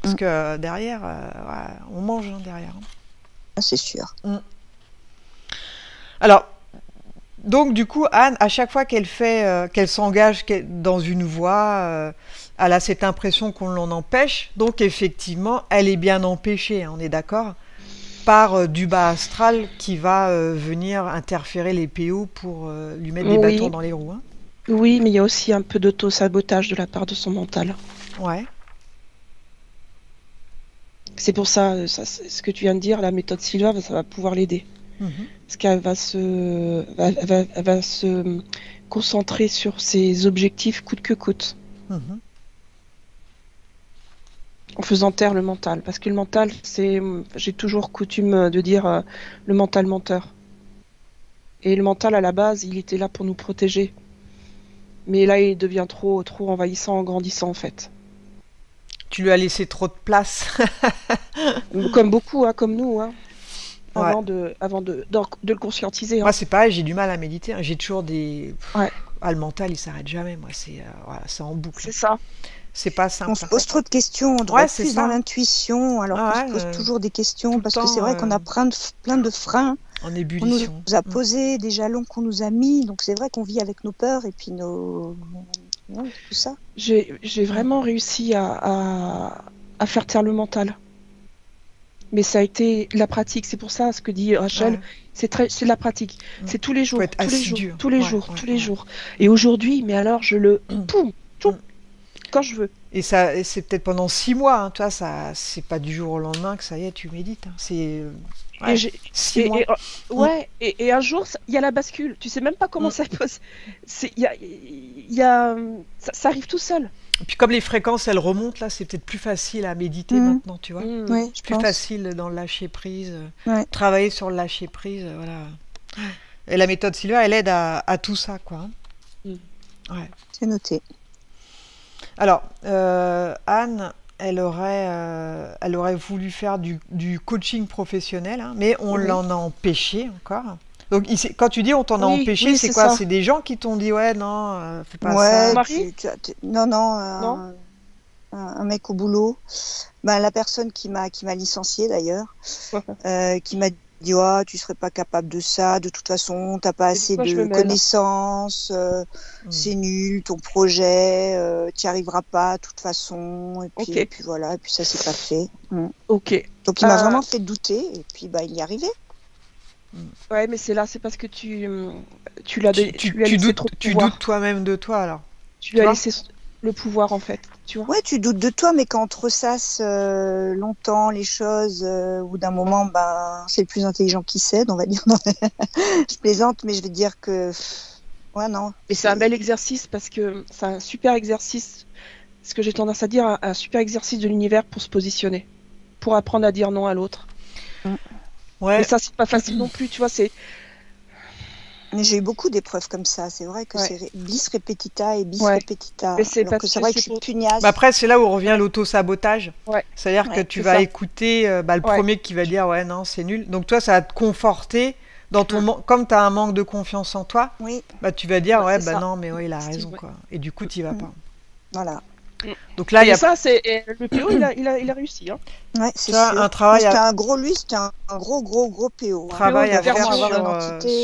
Parce que derrière, ouais, on mange, hein, derrière. Hein. c'est sûr. Alors, donc du coup, Anne, à chaque fois qu'elle s'engage dans une voie, elle a cette impression qu'on l'en empêche. Donc effectivement, elle est bien empêchée, hein, on est d'accord, par du bas astral qui va venir interférer les PO pour lui mettre des bâtons dans les roues. Hein. Oui, mais il y a aussi un peu d'auto-sabotage de la part de son mental. Ouais. C'est pour ça, ce que tu viens de dire, la méthode Silva, ça va pouvoir l'aider. Parce qu'elle va elle va se concentrer sur ses objectifs coûte que coûte. En faisant taire le mental. Parce que le mental, j'ai toujours coutume de dire le mental menteur. Et le mental, à la base, il était là pour nous protéger. Mais là, il devient trop envahissant en grandissant, en fait. Tu lui as laissé trop de place. Comme beaucoup, hein, comme nous, hein. Ouais. Avant de le conscientiser. Hein. Moi, c'est pareil, j'ai du mal à méditer. Hein. J'ai toujours des... Ouais. Ah, le mental, il s'arrête jamais. Moi, c'est en boucle. C'est ça. C'est pas simple. On se pose trop de questions, on devrait être c'est plus ça. dans l'intuition, alors qu'on se pose toujours des questions, parce que c'est vrai qu'on a plein de freins. En On ébullition. nous a posé des jalons qu'on nous a mis, donc c'est vrai qu'on vit avec nos peurs et puis nos... Ouais, tout ça. J'ai vraiment réussi à faire taire le mental. Mais ça a été la pratique. C'est pour ça, ce que dit Rachel, c'est la pratique. C'est tous les jours, tous les jours. Et aujourd'hui, mais alors je le quand je veux. Et ça, c'est peut-être pendant 6 mois. Hein, toi, ça, c'est pas du jour au lendemain que ça y est, tu médites. Hein. C'est 6 mois. Et un jour, il y a la bascule. Tu sais même pas comment ça passe. Ça arrive tout seul. Et puis comme les fréquences, elles remontent, là, c'est peut-être plus facile à méditer maintenant, tu vois. Ouais, plus facile dans le lâcher-prise. Travailler sur le lâcher-prise, voilà. Et la méthode Silva, elle aide à tout ça, quoi. Ouais. C'est noté. Alors, Anne, elle aurait voulu faire du coaching professionnel, hein, mais on l'en a empêché encore. Donc, quand tu dis on t'en a empêché, c'est quoi? C'est des gens qui t'ont dit ouais, non, fais pas ça. Marie Non. Un mec au boulot. Ben, la personne qui m'a licenciée d'ailleurs, qui m'a dit oh, tu serais pas capable de ça, de toute façon, t'as pas assez de connaissances, c'est nul ton projet, t'y arriveras pas de toute façon, et puis voilà, et puis ça s'est pas fait. Donc il m'a vraiment fait douter, et puis bah il y est arrivé. Ouais, mais c'est parce que tu lui as laissé trop de pouvoir. Tu doutes toi-même de toi alors. Tu lui as laissé le pouvoir en fait, tu vois. Ouais, tu doutes de toi, mais quand on te ressasse longtemps les choses, au bout d'un moment, ben c'est le plus intelligent qui cède, on va dire. Je plaisante, mais je vais dire que ouais non. Mais c'est un bel exercice parce que c'est un super exercice. Ce que j'ai tendance à dire, un super exercice de l'univers pour se positionner, pour apprendre à dire non à l'autre. Ouais. Mais ça, c'est pas facile non plus, tu vois. Mais j'ai eu beaucoup d'épreuves comme ça. C'est vrai que c'est bis repetita et bis repetita. Mais c'est vrai que je suis pugnace. Bah après, c'est là où revient l'auto-sabotage. C'est-à-dire que tu vas écouter le premier qui va dire ouais, non, c'est nul. Donc toi, ça va te conforter dans ton comme tu as un manque de confiance en toi, bah tu vas dire non, mais il a raison quoi. Et du coup, tu vas pas. Voilà. Donc là, ça, c'est le PO, il a réussi. Hein. Ouais, c'est sûr. Un travail. C'était un gros PO. Travail à faire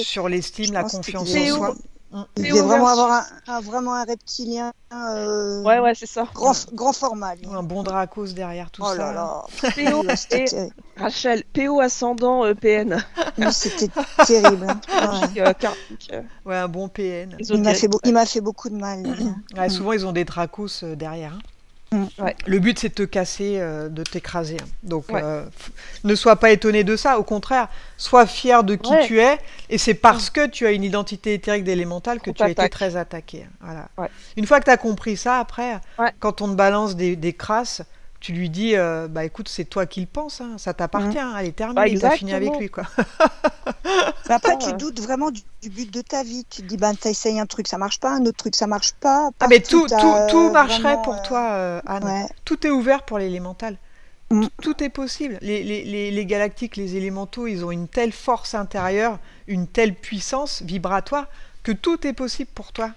sur l'estime, la confiance en soi. Il PO devait vraiment version. avoir vraiment un reptilien Ouais, c'est ça. grand format, lui. Un bon Dracos derrière tout Oh là ça. là, PO c'était et terrible. Rachel, PO ascendant PN. Lui, c'était terrible. Hein. Magie Ouais. karmique, Ouais, un bon PN. ésotérique. Il m'a fait beaucoup de mal, lui. Hein. Ouais, souvent, ils ont des Dracos derrière. Hein. Ouais. Le but, c'est de te casser, de t'écraser. Hein. Donc, Ouais. ne sois pas étonné de ça. Au contraire, sois fier de qui Ouais. tu es. Et c'est parce que tu as une identité éthérique d'élémental que Qu'on tu as été t'attaque. très attaqué. Hein. Voilà. Ouais. Une fois que tu as compris ça, après, Ouais. quand on te balance des crasses, tu lui dis bah écoute, c'est toi qui le penses. Hein. Ça t'appartient. Hein. Allez, terminé. T'as fini avec Exactement. lui. Quoi. Mais après, Ah, tu doutes vraiment du but de ta vie. Tu te dis, ben, t'essayes un truc, ça marche pas, un autre truc, ça marche pas. Ah, mais Partout, tout t'as marcherait vraiment, pour toi, Anne. ouais. Tout est ouvert pour l'élémental. Mm. Tout est possible. Les galactiques, les élémentaux, ils ont une telle force intérieure, une telle puissance vibratoire, que tout est possible pour toi.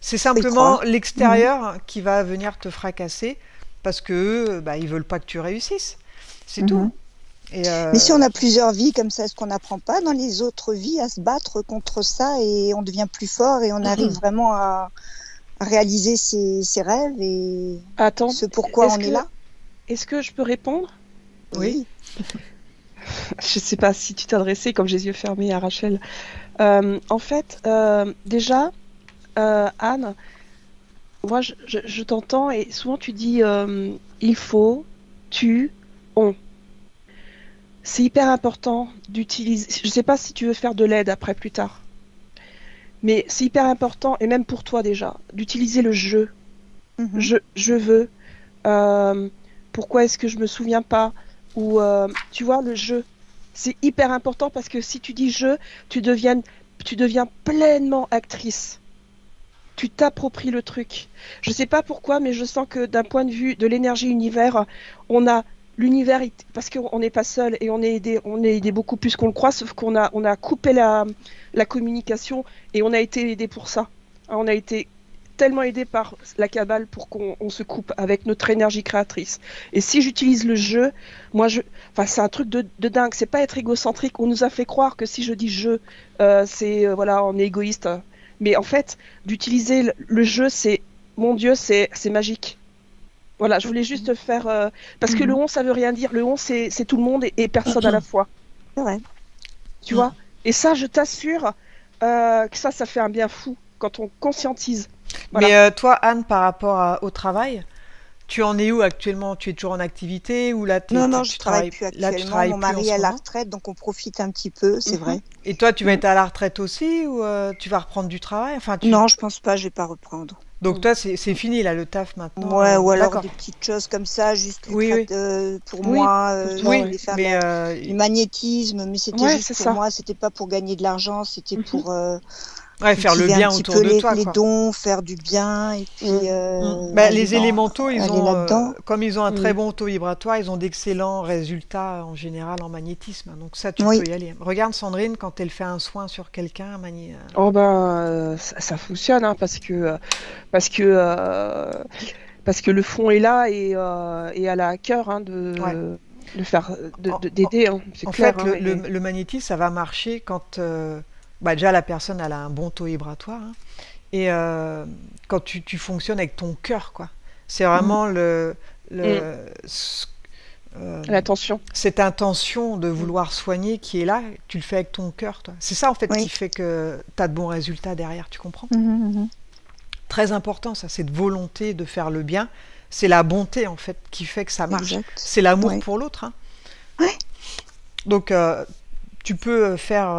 C'est simplement croire. l'extérieur qui va venir te fracasser, parce que bah, ils veulent pas que tu réussisses. C'est tout. Et Mais si on a plusieurs vies comme ça, est-ce qu'on n'apprend pas dans les autres vies à se battre contre ça et on devient plus fort et on arrive vraiment à réaliser ses rêves et Attends, ce pourquoi on est là? Est-ce que je peux répondre? Oui. Je sais pas si tu t'adressais comme j'ai les yeux fermés à Rachel. En fait, déjà, Anne, moi je t'entends et souvent tu dis il faut, tu, on. C'est hyper important d'utiliser. Je sais pas si tu veux faire de l'aide après plus tard, mais c'est hyper important et même pour toi déjà d'utiliser le je. Je veux. Pourquoi est-ce que je me souviens pas? Ou tu vois le je. C'est hyper important parce que si tu dis je, tu deviens pleinement actrice. Tu t'appropries le truc. Je sais pas pourquoi, mais je sens que d'un point de vue de l'énergie univers, on a l'univers, parce qu'on n'est pas seul et on est aidé beaucoup plus qu'on le croit, sauf qu'on a coupé la communication et on a été aidé pour ça. On a été tellement aidé par la cabale pour qu'on se coupe avec notre énergie créatrice. Et si j'utilise le jeu, c'est un truc de dingue. C'est pas être égocentrique. On nous a fait croire que si je dis je, voilà, on est égoïste. Mais en fait, d'utiliser le jeu, c'est, mon Dieu, c'est magique. Voilà, je voulais juste faire... parce que le on, ça veut rien dire. Le on, c'est tout le monde et personne à la fois. C'est vrai. Tu vois? Et ça, je t'assure que ça fait un bien fou quand on conscientise. Voilà. Mais toi, Anne, par rapport au travail, tu en es où actuellement? Tu es toujours en activité ou là Non, je travaille plus actuellement. Là, Mon mari est à la retraite, donc on profite un petit peu, c'est vrai. Et toi, tu vas être à la retraite aussi ou tu vas reprendre du travail? Enfin, Non, je pense pas, je vais pas reprendre. Donc toi, c'est fini là, le taf maintenant. Ouais, ou alors des petites choses comme ça, juste pour moi. Oui, faire mais du magnétisme, mais c'était juste pour moi, c'était pas pour gagner de l'argent, c'était pour faire le bien autour de toi. Les dons, faire du bien et puis. Les élémentaux, comme ils ont un très bon taux vibratoire, ils ont d'excellents résultats en général en magnétisme. Donc ça, tu peux y aller. Regarde Sandrine quand elle fait un soin sur quelqu'un. Oh ça fonctionne hein, parce que le fond est là et elle a à cœur hein, de faire d'aider. Hein, en fait, le magnétisme, ça va marcher quand déjà la personne elle a un bon taux vibratoire hein, et quand tu fonctionnes avec ton cœur, quoi. C'est vraiment l'attention. Cette intention de vouloir soigner qui est là, tu le fais avec ton cœur, toi. C'est ça en fait qui fait que tu as de bons résultats derrière, tu comprends? Très important ça, cette volonté de faire le bien, c'est la bonté en fait qui fait que ça marche. C'est l'amour pour l'autre. Hein. Donc tu peux faire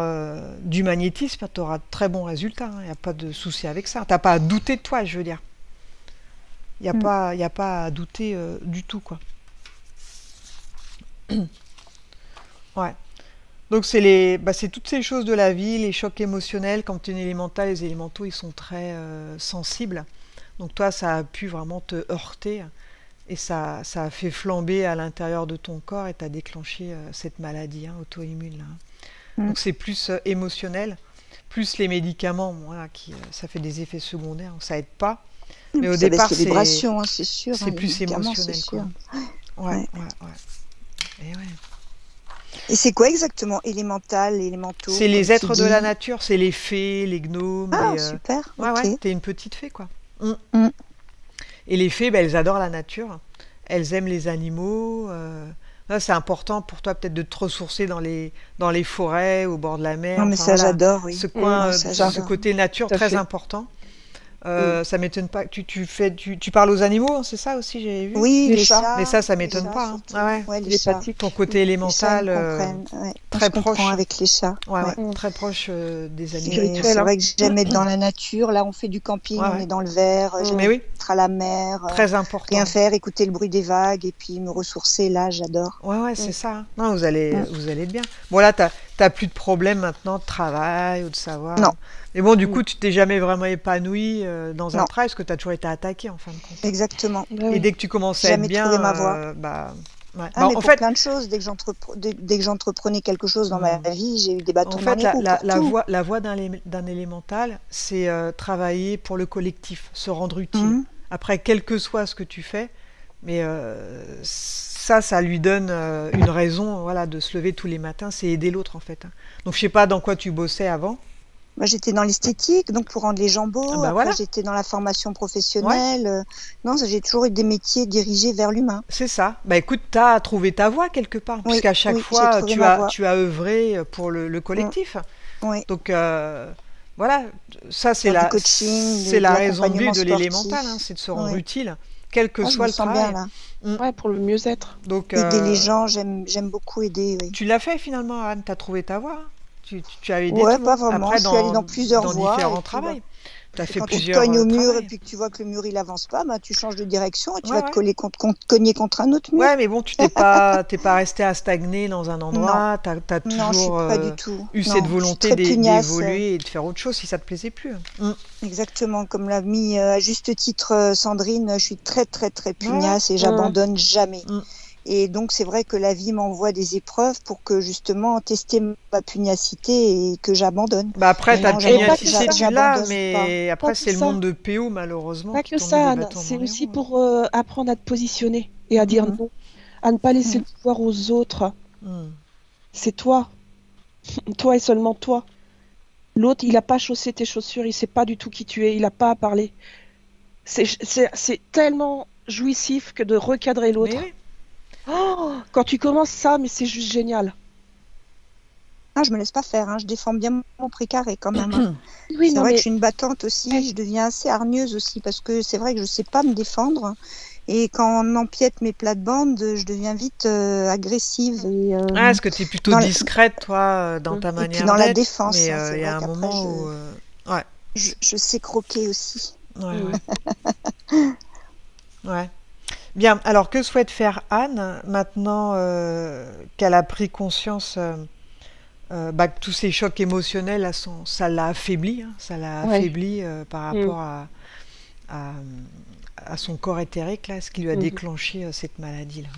du magnétisme, tu auras de très bons résultats, il n'y a pas de souci avec ça. Tu n'as pas à douter de toi, je veux dire. Il n'y a pas à douter du tout, quoi. Ouais. Donc c'est toutes ces choses de la vie, les chocs émotionnels. Quand tu es un élémental, les élémentaux, ils sont très sensibles. Donc toi, ça a pu vraiment te heurter. Et ça a fait flamber à l'intérieur de ton corps et t'as déclenché cette maladie auto-immune. Là. Donc c'est plus émotionnel, plus les médicaments, ça fait des effets secondaires, ça aide pas. Mais au départ, c'est vibrations, hein, c'est sûr. C'est plus émotionnel. Quoi. Ouais. Et ouais. Et c'est quoi exactement élémental, élémentaux, C'est comme les tu êtres de la dis? nature, c'est les fées, les gnomes, Ah, super, Ouais, ouais, ok. t'es une petite fée, quoi. Mm. Mm. Et les fées, ben, elles adorent la nature. Elles aiment les animaux. Là, c'est important pour toi peut-être de te ressourcer dans les forêts, au bord de la mer. Non, mais Enfin ça, voilà, j'adore, ce oui. coin, Non, ça, Ça, ce j'adore. côté nature tout à très fait. important. Mm. Ça m'étonne pas. Tu parles aux animaux, hein, c'est ça aussi, j'avais vu. Oui, Les les chats, Mais chats, ça les m'étonne chats pas, hein. surtout. Ah ouais. Ouais, les chats. Ton télépathiques. côté Les chats, ils me élémental, comprennent. Ouais. On se très comprend proche. avec les chats. Ouais, ouais, Ouais. Mm. très proche des animaux. Et Spirituel, c'est hein. vrai que j'aime être dans la nature. Là, on fait du camping, Ouais, on ouais. est dans le vert. J'aime Mais Mm. oui, être à la mer, très rien important. faire, écouter le bruit des vagues et puis me ressourcer. Là, j'adore. Ouais, ouais, c'est Mm. ça, hein. Non, Mm. vous allez être bien. Bon, là, t'as plus de problèmes maintenant de travail ou de savoir. Non, Mais bon, du Mm. coup, tu t'es jamais vraiment épanoui dans un non, travail parce que t'as toujours été attaqué en fin de compte. exactement. Ouais, Et oui. dès que tu commences à être Jamais trouvé bien, ma voie. bah, ouais. Ah, Bah, mais en pour fait, plein de choses, dès que j'entreprenais quelque chose dans ma hmm, vie, j'ai eu des en bâtons dans fait, les roues pour tout. la voie d'un élémental, c'est travailler pour le collectif, se rendre utile. Mhm. Après, quel que soit ce que tu fais, mais ça lui donne une raison, voilà, de se lever tous les matins, c'est aider l'autre en fait, hein. Donc, je sais pas dans quoi tu bossais avant. Moi, j'étais dans l'esthétique, donc pour rendre les gens Ah beaux. bah Après, voilà, j'étais dans la formation ouais, professionnelle. Non, j'ai toujours eu des métiers dirigés vers l'humain. c'est ça. Bah écoute, t'as trouvé ta voie quelque part, Oui, puisqu'à chaque oui, j'ai fois, trouvé ma voie. tu as œuvré pour le Mm, collectif. oui, Donc voilà, ça faire du coaching, c'est de la raison de l'accompagnement vivre de l'élémental, hein, sportif. c'est de se rendre Oui. utile, quel que Ah, je soit me le sens bien travail. là. Mm. Ouais, pour le mieux-être. Donc Aider les gens, j'aime beaucoup aider, oui. tu l'as fait finalement, Anne, t'as trouvé ta voie, hein. Tu as aidé Ouais, tout le pas monde. vraiment. Après, Je suis allée dans plusieurs dans voies et différents puis bah, travails, t'as fait quand tu te plusieurs cognes au mur et travails. puis que tu vois que le mur il avance pas, bah, tu changes de direction et tu Ouais, vas te ouais. cogner contre un autre Ouais, mur. mais bon, t'es pas resté à stagner dans un Non, endroit, t'as non, je suis toujours pas du tout. eu cette Non, je suis volonté très pugnace. d'évoluer et de faire autre chose si ça te plaisait plus. Mm. Exactement, comme l'a mis à juste titre Sandrine, je suis très très très Ouais, ouais. pugnace et Mm. j'abandonne jamais. Mm. Et donc c'est vrai que la vie m'envoie des épreuves pour que justement tester ma pugnacité et que j'abandonne. Bah après, Mais ta non, Et pas que pugnacité, ça, tu l'as, j'abandonne pas. mais pas après, que c'est le ça, monde de PO, malheureusement, pas qui que t'ont mis des ça, Anne. bâtons dans C'est les aussi roues. pour apprendre à te positionner et à dire Mhm, non, à ne pas laisser mhm. le pouvoir aux autres. Mm. C'est toi, toi et seulement toi. L'autre, il n'a pas chaussé tes chaussures, il sait pas du tout qui tu es, il n'a pas à parler. C'est tellement jouissif que de recadrer Mais l'autre. oui. Oh, quand tu commences ça, mais c'est juste génial. Ah, je me laisse pas faire, hein. Je défends bien mon précaré quand même, hein. Oui, C'est non, vrai que mais je suis une battante aussi, je deviens assez hargneuse aussi parce que c'est vrai que je sais pas me défendre et quand on empiète mes plates-bandes, je deviens vite agressive Ah, est-ce que tu es plutôt dans la- discrète, toi, dans ta et puis manière dans la d'être, défense, mais hein. C'est il y a vrai un qu'après moment où... Ouais, je sais croquer aussi. ouais, Mm. ouais. Bien, alors que souhaite faire Anne maintenant qu'elle a pris conscience bah, que tous ces chocs émotionnels, là, ça l'a affaibli, hein, ça l'a Ouais. affaibli par Mm. rapport à, à son corps éthérique, là, ce qui lui a Mhm. déclenché cette maladie-là,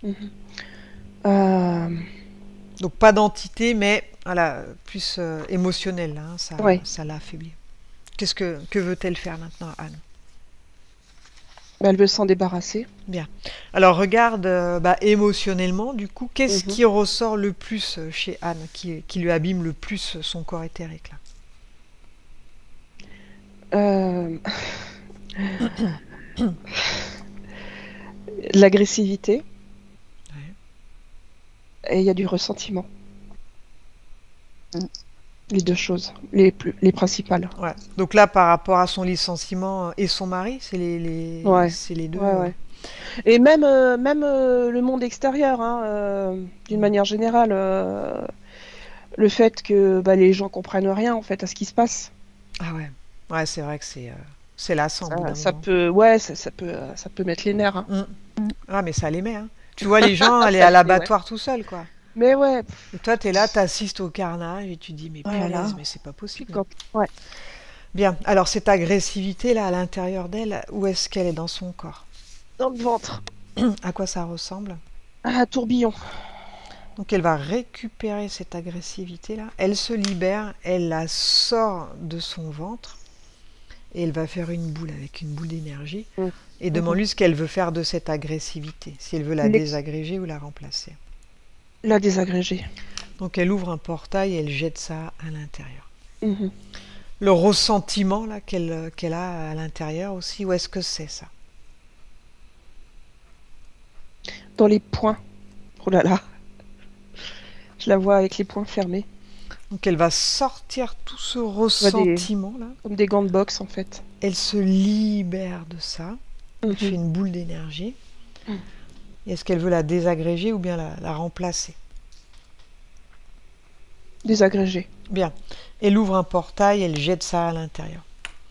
hein. Mhm. Euh, Donc pas d'entité, mais voilà, plus émotionnel, là, hein, ouais. ça l'a affaibli. Que veut-elle faire maintenant, Anne? Bah, elle veut s'en débarrasser. Bien. Alors regarde bah, émotionnellement, du coup, qu'est-ce Mhm. qui ressort le plus chez Anne, qui lui abîme le plus son corps éthérique là? Euh, L'agressivité Ouais. et il y a du ressentiment. Mm. Les deux choses, les principales. Ouais. Donc là, par rapport à son licenciement et son mari, Ouais, c'est les deux. ouais, ouais. Et même, le monde extérieur, hein, d'une manière générale, le fait que bah, les gens comprennent rien en fait à ce qui se passe. Ah ouais. Ouais, c'est vrai que c'est lassant au bout d'un Ça moment. peut, ouais, ça peut mettre les nerfs, hein. Mm. Ah, mais ça les met, hein. Tu vois les gens aller Ça à les met, ouais. l'abattoir tout seuls, quoi. Mais ouais, Et toi, t'es là, t'assistes au carnage et tu dis, mais Oh là là. punaise, mais c'est pas possible. ouais. Bien. Alors, cette agressivité là à l'intérieur d'elle, où est-ce qu'elle est dans son corps? Dans le ventre. À quoi ça ressemble? Ah, tourbillon. Donc elle va récupérer cette agressivité-là, elle se libère, elle la sort de son ventre et elle va faire une boule avec une boule d'énergie Mm. et demande-lui ce qu'elle veut faire de cette agressivité, si elle veut la L'ex- désagréger ou la remplacer. La désagréger. Donc elle ouvre un portail et elle jette ça à l'intérieur. Mhm. Le ressentiment là qu'elle a à l'intérieur aussi, où est-ce que c'est ça? Dans les poings. Oh là là. Je la vois avec les poings fermés. Donc elle va sortir tout ce Je vois ressentiment là. comme des gants de boxe en fait. Elle se libère de ça. Elle fait Mhm. une boule d'énergie. Mhm. Et est-ce qu'elle veut la désagréger ou bien la remplacer? Désagréger. Bien. Elle ouvre un portail, elle jette ça à l'intérieur.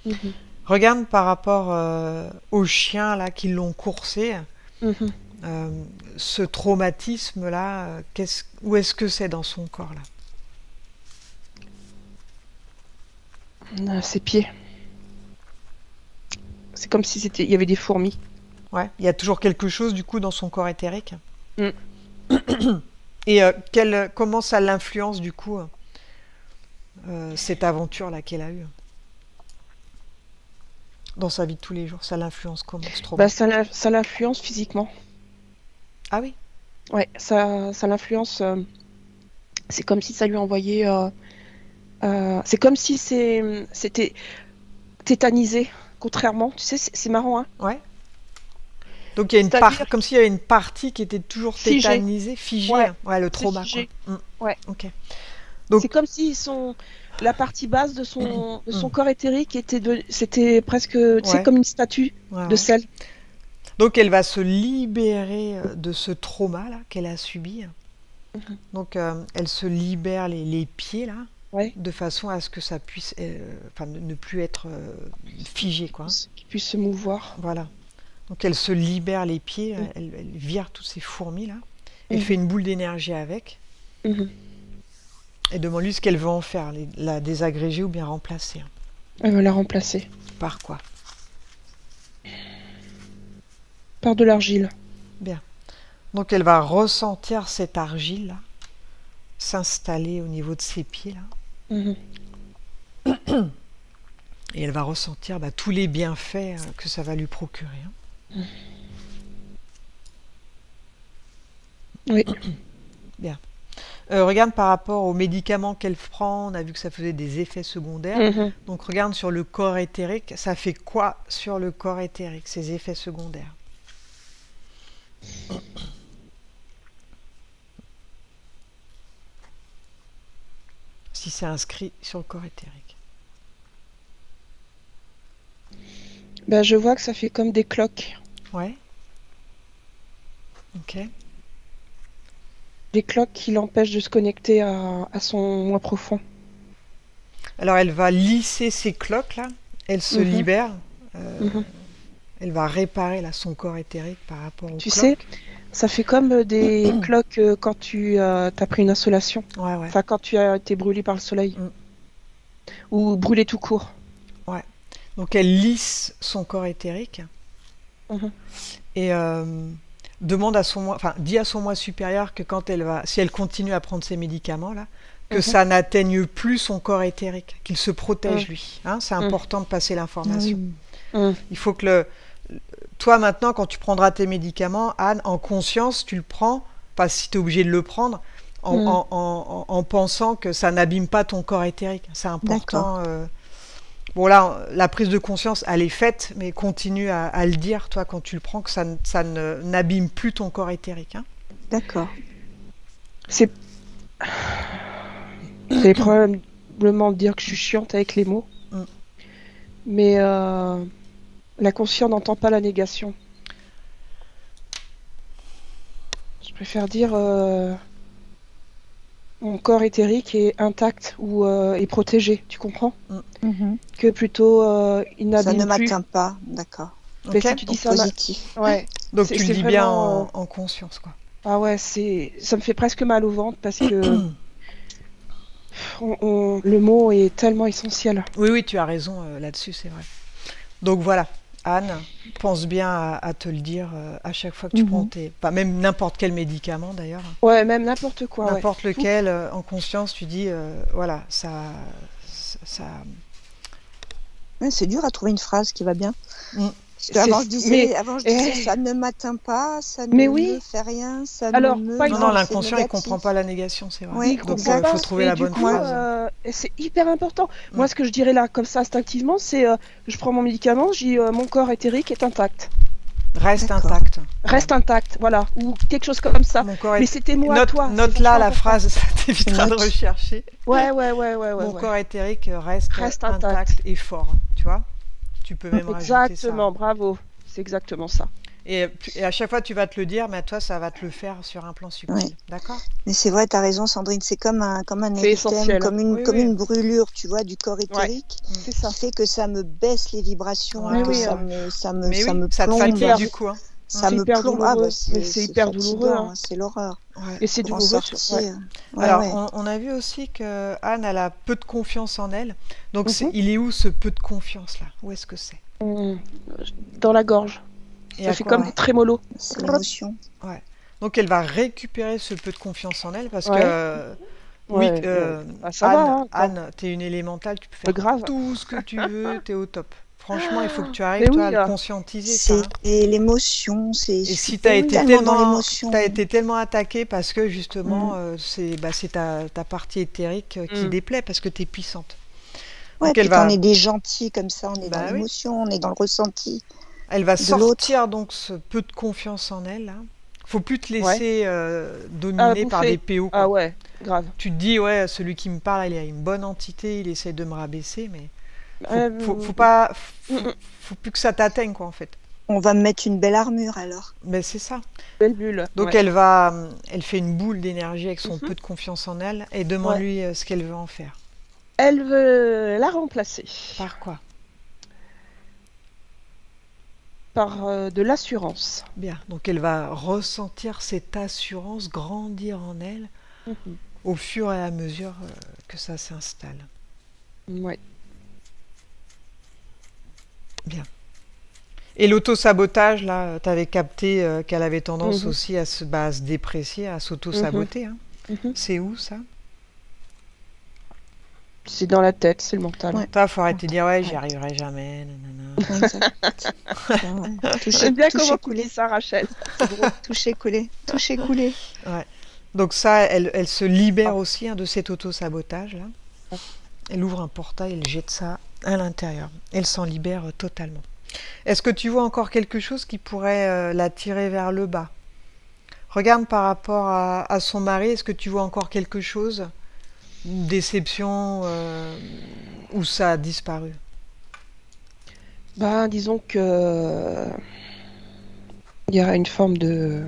Mhm. Regarde par rapport aux chiens là qui l'ont coursé. Mhm. Ce traumatisme là, où est-ce que c'est dans son corps là? Ses pieds. C'est comme si il y avait des fourmis. Ouais, il y a toujours quelque chose du coup dans son corps éthérique. Mm. Et comment ça l'influence du coup cette aventure là qu'elle a eue dans sa vie de tous les jours? Ça l'influence comment ce trauma? Bah, ça l'influence physiquement. Ah oui, Ouais, ça l'influence. C'est comme si ça lui envoyait. C'est comme si c'était tétanisé. Contrairement, tu sais, c'est marrant, hein. ouais. Donc il y a C'est-à-dire comme s'il y avait une partie qui était toujours figé. tétanisée, figée. Ouais, Ouais, le c'est trauma quoi. figé. Mm, Ouais. ok. Donc C'est comme si la partie basse de son mm, corps éthérique c'était presque, tu sais, ouais, comme une statue ouais, de ouais. sel. Donc elle va se libérer de ce trauma là qu'elle a subi. Mhm. Donc elle se libère les pieds là, Ouais. de façon à ce que ça puisse, enfin, ne plus être figé quoi. Qui puisse se mouvoir. Voilà. Donc elle se libère les pieds, Mhm. elle vire toutes ces fourmis là. Elle Mhm. fait une boule d'énergie avec Mhm. et demande-lui ce qu'elle veut en faire, la désagréger ou bien remplacer. Elle va la remplacer Par quoi? par de l'argile. Bien. Donc elle va ressentir cette argile là s'installer au niveau de ses pieds là. Mhm. Et elle va ressentir tous les bienfaits que ça va lui procurer. Hein. Oui. Bien. Regarde par rapport aux médicaments qu'elle prend, on a vu que ça faisait des effets secondaires. Mhm. Donc regarde sur le corps éthérique, ça fait quoi sur le corps éthérique, ces effets secondaires? Si c'est inscrit sur le corps éthérique. Ben, je vois que ça fait comme des cloques. Ouais. Ok. Des cloques qui l'empêchent de se connecter à son moi profond. Alors elle va lisser ses cloques là, elle se Mhm. libère, Mhm. elle va réparer là son corps éthérique par rapport aux Tu cloques. sais, ça fait comme des cloques quand tu as pris une insolation. Ouais, ouais. Enfin, quand tu as été brûlé par le soleil. Mm. Ou brûlé tout court. Donc elle lisse son corps éthérique Mhm. et demande à son moi, enfin dit à son moi supérieur que quand elle va, si elle continue à prendre ces médicaments là, que Mhm. ça n'atteigne plus son corps éthérique, qu'il se protège Mhm. lui. Hein, c'est Mhm. important de passer l'information. Mhm. Il faut que toi maintenant quand tu prendras tes médicaments, Anne, en conscience, tu le prends, pas si tu es obligé de le prendre, en, Mhm. en pensant que ça n'abîme pas ton corps éthérique. C'est D'accord. important. Bon là, la prise de conscience, elle est faite, mais continue à le dire, toi, quand tu le prends, que ça n'abîme plus ton corps éthérique. Hein. D'accord. C'est Vous allez probablement dire que je suis chiante avec les mots. Mm. Mais l'inconscient n'entend pas la négation. Je préfère dire mon corps éthérique est intact ou est protégé, tu comprends? Mhm. Que plutôt il Ça n'abîme ne plus. m'atteint pas, d'accord. Mais Ok. si tu dis Donc ça, positif. ouais. Donc C'est tu le dis bien vraiment, en conscience, quoi. Ah ouais, ça me fait presque mal au ventre parce que le mot est tellement essentiel. Oui, oui, tu as raison là-dessus, c'est vrai. Donc voilà, Anne, pense bien à te le dire à chaque fois que tu prends pas même n'importe quel médicament d'ailleurs, Ouais, même n'importe quoi. n'importe Ouais. lequel, en conscience, tu dis, voilà, ça. Ouais, c'est dur à trouver une phrase qui va bien. Mm. Parce qu'avant, je disais, mais- ça ne m'atteint pas, ça Mais ne oui. me fait rien, ça Alors, ne me... par Non, exemple, non, c'est l'inconscient, il négatif. comprend pas la négation, c'est vrai. Oui, il Donc, comprend exact. il pas. faut trouver Et la du bonne coup, phrase. c'est hyper important. Mm. Moi, ce que je dirais là, comme ça, instinctivement, c'est je prends mon médicament, je dis mon corps éthérique est intact. Reste D'accord. intact. Reste intact, voilà. Ou quelque chose comme ça. Mon corps Mais est... c'était moi à Note, toi. note c'est là la vachement important. phrase, ça t'évitera de Note. rechercher. Ouais. Mon Ouais. corps éthérique reste Reste intact intact. et fort, tu vois. Tu peux même rajouter ça. Exactement, bravo. C'est exactement ça. Et à chaque fois, tu vas te le dire, mais à toi, ça va te le faire sur un plan subtil. Ouais. D'accord? Mais c'est vrai, tu as raison, Sandrine, c'est comme un C'est érythème, essentiel. comme Oui, une brûlure, tu vois, du corps éthérique, C'est ça. qui fait que ça me baisse les vibrations, Ouais, que oui, ça ouais. me, ça me, Mais ça oui, me ça te plombe, fatigue du coup. Hein. ça C'est me hyper plombe. douloureux, Ah, mais c'est hyper douloureux, fatigant, hein. c'est l'horreur. Ouais. Et c'est Pour en douloureux. sortir. Ouais, Alors, ouais. on a vu aussi que Anne, elle a peu de confiance en elle. Donc, Mhm. il est où ce peu de confiance là? Où est-ce que c'est? Dans la gorge. Et Ça à fait quoi? comme ouais. des trémolos. C'est l'émotion. Donc, elle va récupérer ce peu de confiance en elle parce Ouais. que, oui, Ouais, Ah, ça va, hein, Anne, t'es une élémentale, tu peux pas faire grave. tout ce que tu veux, t'es au top. Franchement, il faut que tu arrives, Mais toi, oui, à le conscientiser, ça. C'est Hein. l'émotion, Et je si suis tu as été tellement dans tellement, l'émotion. t'as été tellement attaqué parce que justement, c'est ta partie éthérique qui Mm. déplaît parce que tu es puissante. Ouais, Donc puis elle quand va, on est des gentils comme ça, on est dans bah oui, l'émotion, on est dans le ressenti elle va de l'autre. sortir donc ce peu de confiance en elle. Là. Faut plus te Ouais. laisser Ah, dominer par des bouffer. PO, Ah quoi. ouais, grave. Tu te dis, ouais, celui qui me parle, il a une bonne entité, il essaie de me rabaisser, mais faut pas, faut plus que ça t'atteigne, quoi, en fait. On va me mettre une belle armure alors. Mais c'est ça. Belle bulle. Donc Ouais. elle fait une boule d'énergie avec son peu de confiance en elle et demande-lui ce qu'elle veut en faire. Elle veut la remplacer Par quoi? par de l'assurance. Bien. Donc elle va ressentir cette assurance grandir en elle Mhm. au fur et à mesure que ça s'installe. Ouais. Bien. Et l'auto-sabotage, là, tu avais capté qu'elle avait tendance Mhm. aussi à se déprécier, à s'auto-saboter. Hein. Mhm. C'est où ça? C'est dans la tête, c'est le mental. Ouais. Toi, faut arrêter de dire ouais, j'y arriverai jamais. Nanana. Exact. Toucher, J'aime bien comment tu coulé, dis ça, Rachel. toucher, coulé, toucher, coulé. Ouais. Donc ça, elle se libère aussi de cet auto-sabotage-là. Elle ouvre un portail, elle jette ça à l'intérieur. Elle s'en libère totalement. Est-ce que tu vois encore quelque chose qui pourrait la tirer vers le bas? Regarde par rapport à son mari, est-ce que tu vois encore quelque chose? Une déception où ça a disparu? Ben, disons que il y a une forme de...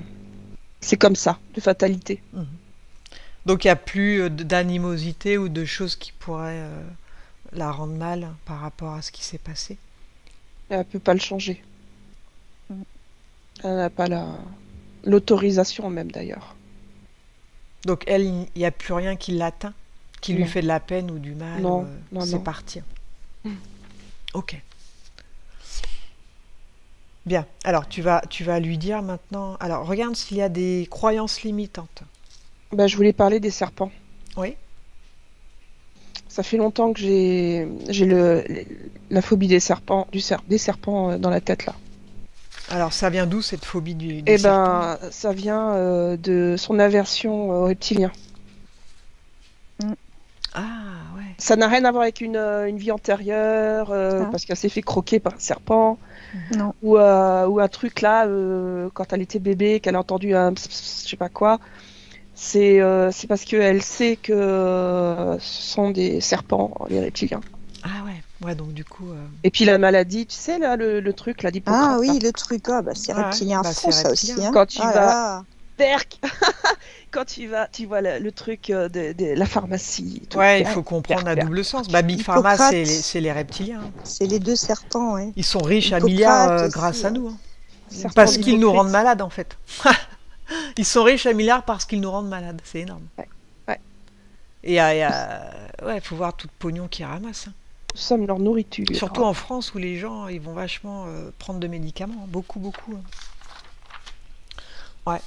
C'est comme ça, de fatalité. Donc il n'y a plus d'animosité ou de choses qui pourraient la rendre mal par rapport à ce qui s'est passé? Elle ne peut pas le changer. Elle n'a pas l'autorisation même d'ailleurs. Donc elle, il n'y a plus rien qui l'atteint, qui lui Non. fait de la peine ou du mal? Non, non, c'est non. parti. Ok. Bien. Alors tu vas lui dire maintenant. Alors regarde s'il y a des croyances limitantes. Ben, je voulais parler des serpents. Oui. Ça fait longtemps que j'ai la phobie des serpents, des serpents dans la tête là. Alors ça vient d'où cette phobie des Eh serpents? ben, ça vient de son aversion aux reptiliens. Ah ouais. Ça n'a rien à voir avec une vie antérieure, Ah. parce qu'elle s'est fait croquer par un serpent, Non. ou un truc là, quand elle était bébé, qu'elle a entendu un ps, ps, je sais pas quoi. C'est parce qu'elle sait que ce sont des serpents, les reptiliens. Ah ouais. Ouais, donc du coup. Et puis la maladie, tu sais, là, le truc, là, d'Hippocrate. Ah oui, là. le truc, c'est Ouais, reptilien bah, à fond, c'est ça reptilien. aussi. Hein. Quand tu Ah là vas- là. Perk Quand tu vois le truc de la pharmacie. et tout. Ouais, il faut comprendre à Perk. double sens. Bah, Big Pharma, Hippocrate. c'est les reptiliens. Hein. C'est les deux serpents, ouais. Ils sont riches à Hippocrate milliards aussi, grâce à ouais. nous. Hein. Serpent Parce qu'ils nous d'Hippocrate. rendent malades, en fait. Ils sont riches à milliards parce qu'ils nous rendent malades. C'est énorme. Ouais. Et ouais, faut voir tout le pognon qu'ils ramassent. Hein. Nous sommes leur nourriture. Surtout en France où les gens ils vont vachement prendre de médicaments. Hein. Beaucoup, beaucoup. Hein.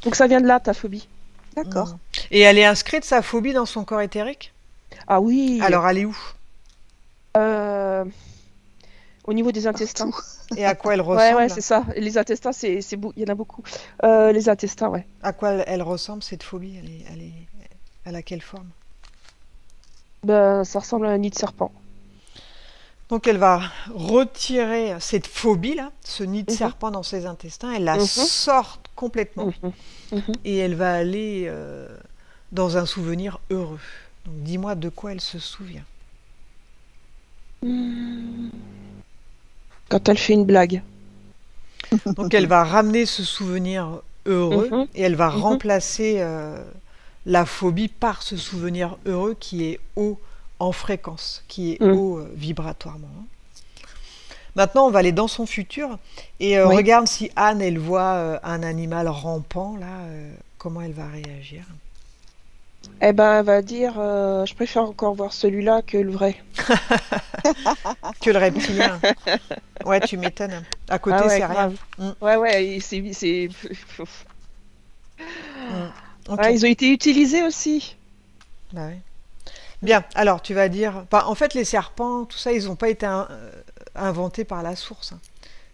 Donc ça vient de là, ta phobie. D'accord. Mm. Et elle est inscrite, sa phobie, dans son corps éthérique? Ah oui. Alors, elle est où? Euh, Au niveau des intestins. Et à quoi elle Ouais, ressemble? c'est ça. Les intestins, il y en a beaucoup. Les intestins, ouais. À quoi elle ressemble cette phobie? Elle a quelle forme? Ben, ça ressemble à un nid de serpent. Donc elle va retirer cette phobie-là, ce nid de Mhm, serpent dans ses intestins, elle la mhm, sort complètement mhm, mhm. et elle va aller dans un souvenir heureux. Donc dis-moi de quoi elle se souvient. Hmm. Quand elle fait une blague. Donc elle va ramener ce souvenir heureux Mhm, et elle va mhm, remplacer la phobie par ce souvenir heureux qui est haut en fréquence, qui est mhm. haut vibratoirement. Maintenant, on va aller dans son futur et Oui. regarde si Anne, elle voit un animal rampant, là, comment elle va réagir. Eh ben, elle va dire, je préfère encore voir celui-là que le vrai. Que le reptilien. Ouais, tu m'étonnes. À Ah côté, ouais, c'est rien. grave. Mm, Ouais, ouais, mm. Ok. Ouais, ils ont été utilisés aussi. Bah ouais. Bien, alors tu vas dire... Bah, en fait, les serpents, tout ça, ils n'ont pas été inventés par la source, hein.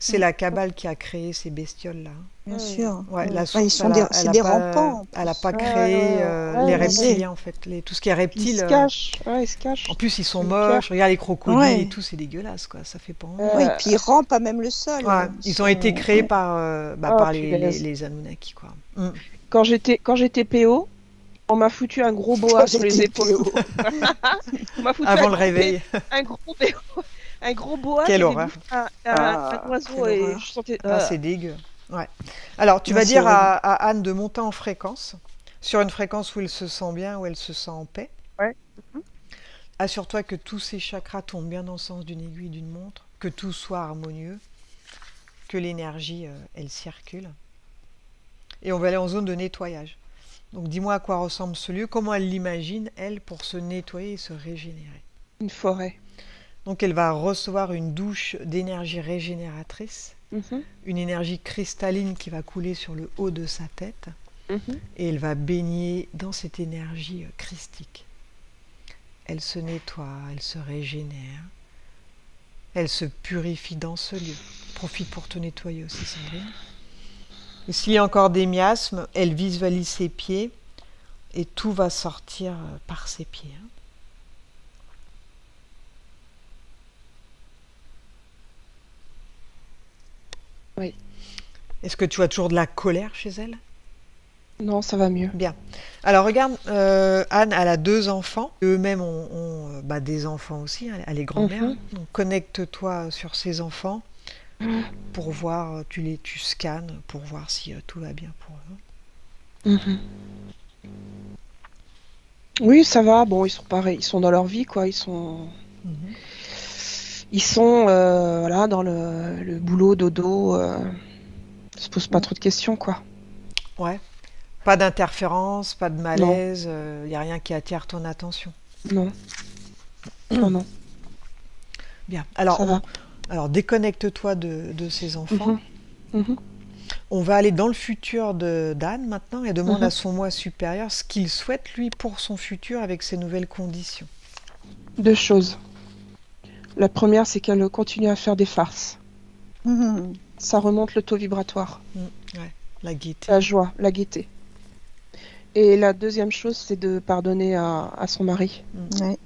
C'est Mm. la Kabbale qui a créé ces bestioles-là, hein. Bien Hmm. sûr. Ouais, Hmm. la Bah, source, c'est des rampants en elle a plus. pas Ouais, ouais, créé ouais, les ouais, Je disais. reptiliens, en fait. Tout ce qui est Ils se reptile, cachent. Ouais, ils se en cachent. plus, ils sont Ils moches. cachent. Regarde les crocodiles et Ouais. tout, c'est dégueulasse, quoi. Ça fait pas envie. Oui, Euh, puis ils rampent à même le sol. Ouais, Ils ils ont été sont. créés Ouais. Oh, par punaise. les Anunnaki, quoi. Mm. Quand j'étais PO, on m'a foutu un gros Quand boa sur les j'étais épaules. PO. On m'a foutu Avant le réveil. un gros BO, un gros boa qui Quelle avait horreur. bouffé un Ah, oiseau quelle et je horreur. sentais. Ah, c'est dégueu. Ouais. Alors, tu Non, vas c'est dire horrible. à Anne de monter en fréquence, sur une fréquence où elle se sent bien, où elle se sent en paix. Ouais. Assure-toi que tous ces chakras tombent bien dans le sens d'une aiguille d'une montre, que tout soit harmonieux, que l'énergie, elle circule. Et on va aller en zone de nettoyage. Donc, dis-moi à quoi ressemble ce lieu, comment elle l'imagine, elle, pour se nettoyer et se régénérer. Une forêt. Donc, elle va recevoir une douche d'énergie régénératrice, Mhm, une énergie cristalline qui va couler sur le haut de sa tête, mhm. et elle va baigner dans cette énergie christique. Elle se nettoie, elle se régénère, elle se purifie dans ce lieu. Profite pour te nettoyer aussi, Sandrine. Et s'il y a encore des miasmes, elle visualise ses pieds et tout va sortir par ses pieds, hein. Oui. Est-ce que tu vois toujours de la colère chez elle? Non, ça va mieux. Bien. Alors regarde, Anne, elle a 2 enfants. Eux-mêmes ont des enfants aussi, hein, elle est grand-mère, hein. Mhm. Donc connecte-toi sur ces enfants pour voir, tu scannes pour voir si tout va bien pour eux. Mhm. Oui, ça va. Bon, ils sont pareils. Ils sont dans leur vie, quoi. Mhm. Ils sont voilà, dans le boulot, dodo. Ils se posent pas trop de questions, quoi. Ouais. Pas d'interférence, pas de Non, malaise, il n'y a rien qui attire ton attention. non, non, non. Bien. Ça va. Alors déconnecte-toi de ces enfants. Mhm, mhm, On va aller dans le futur d'Anne maintenant et demande à mhm. son moi supérieur ce qu'il souhaite lui pour son futur avec ces nouvelles conditions. 2 choses. La première, c'est qu'elle continue à faire des farces. Mhm. Ça remonte le taux vibratoire, Ouais, la gaieté. la joie, la gaieté. Et la deuxième chose, c'est de pardonner à son mari. Ouais.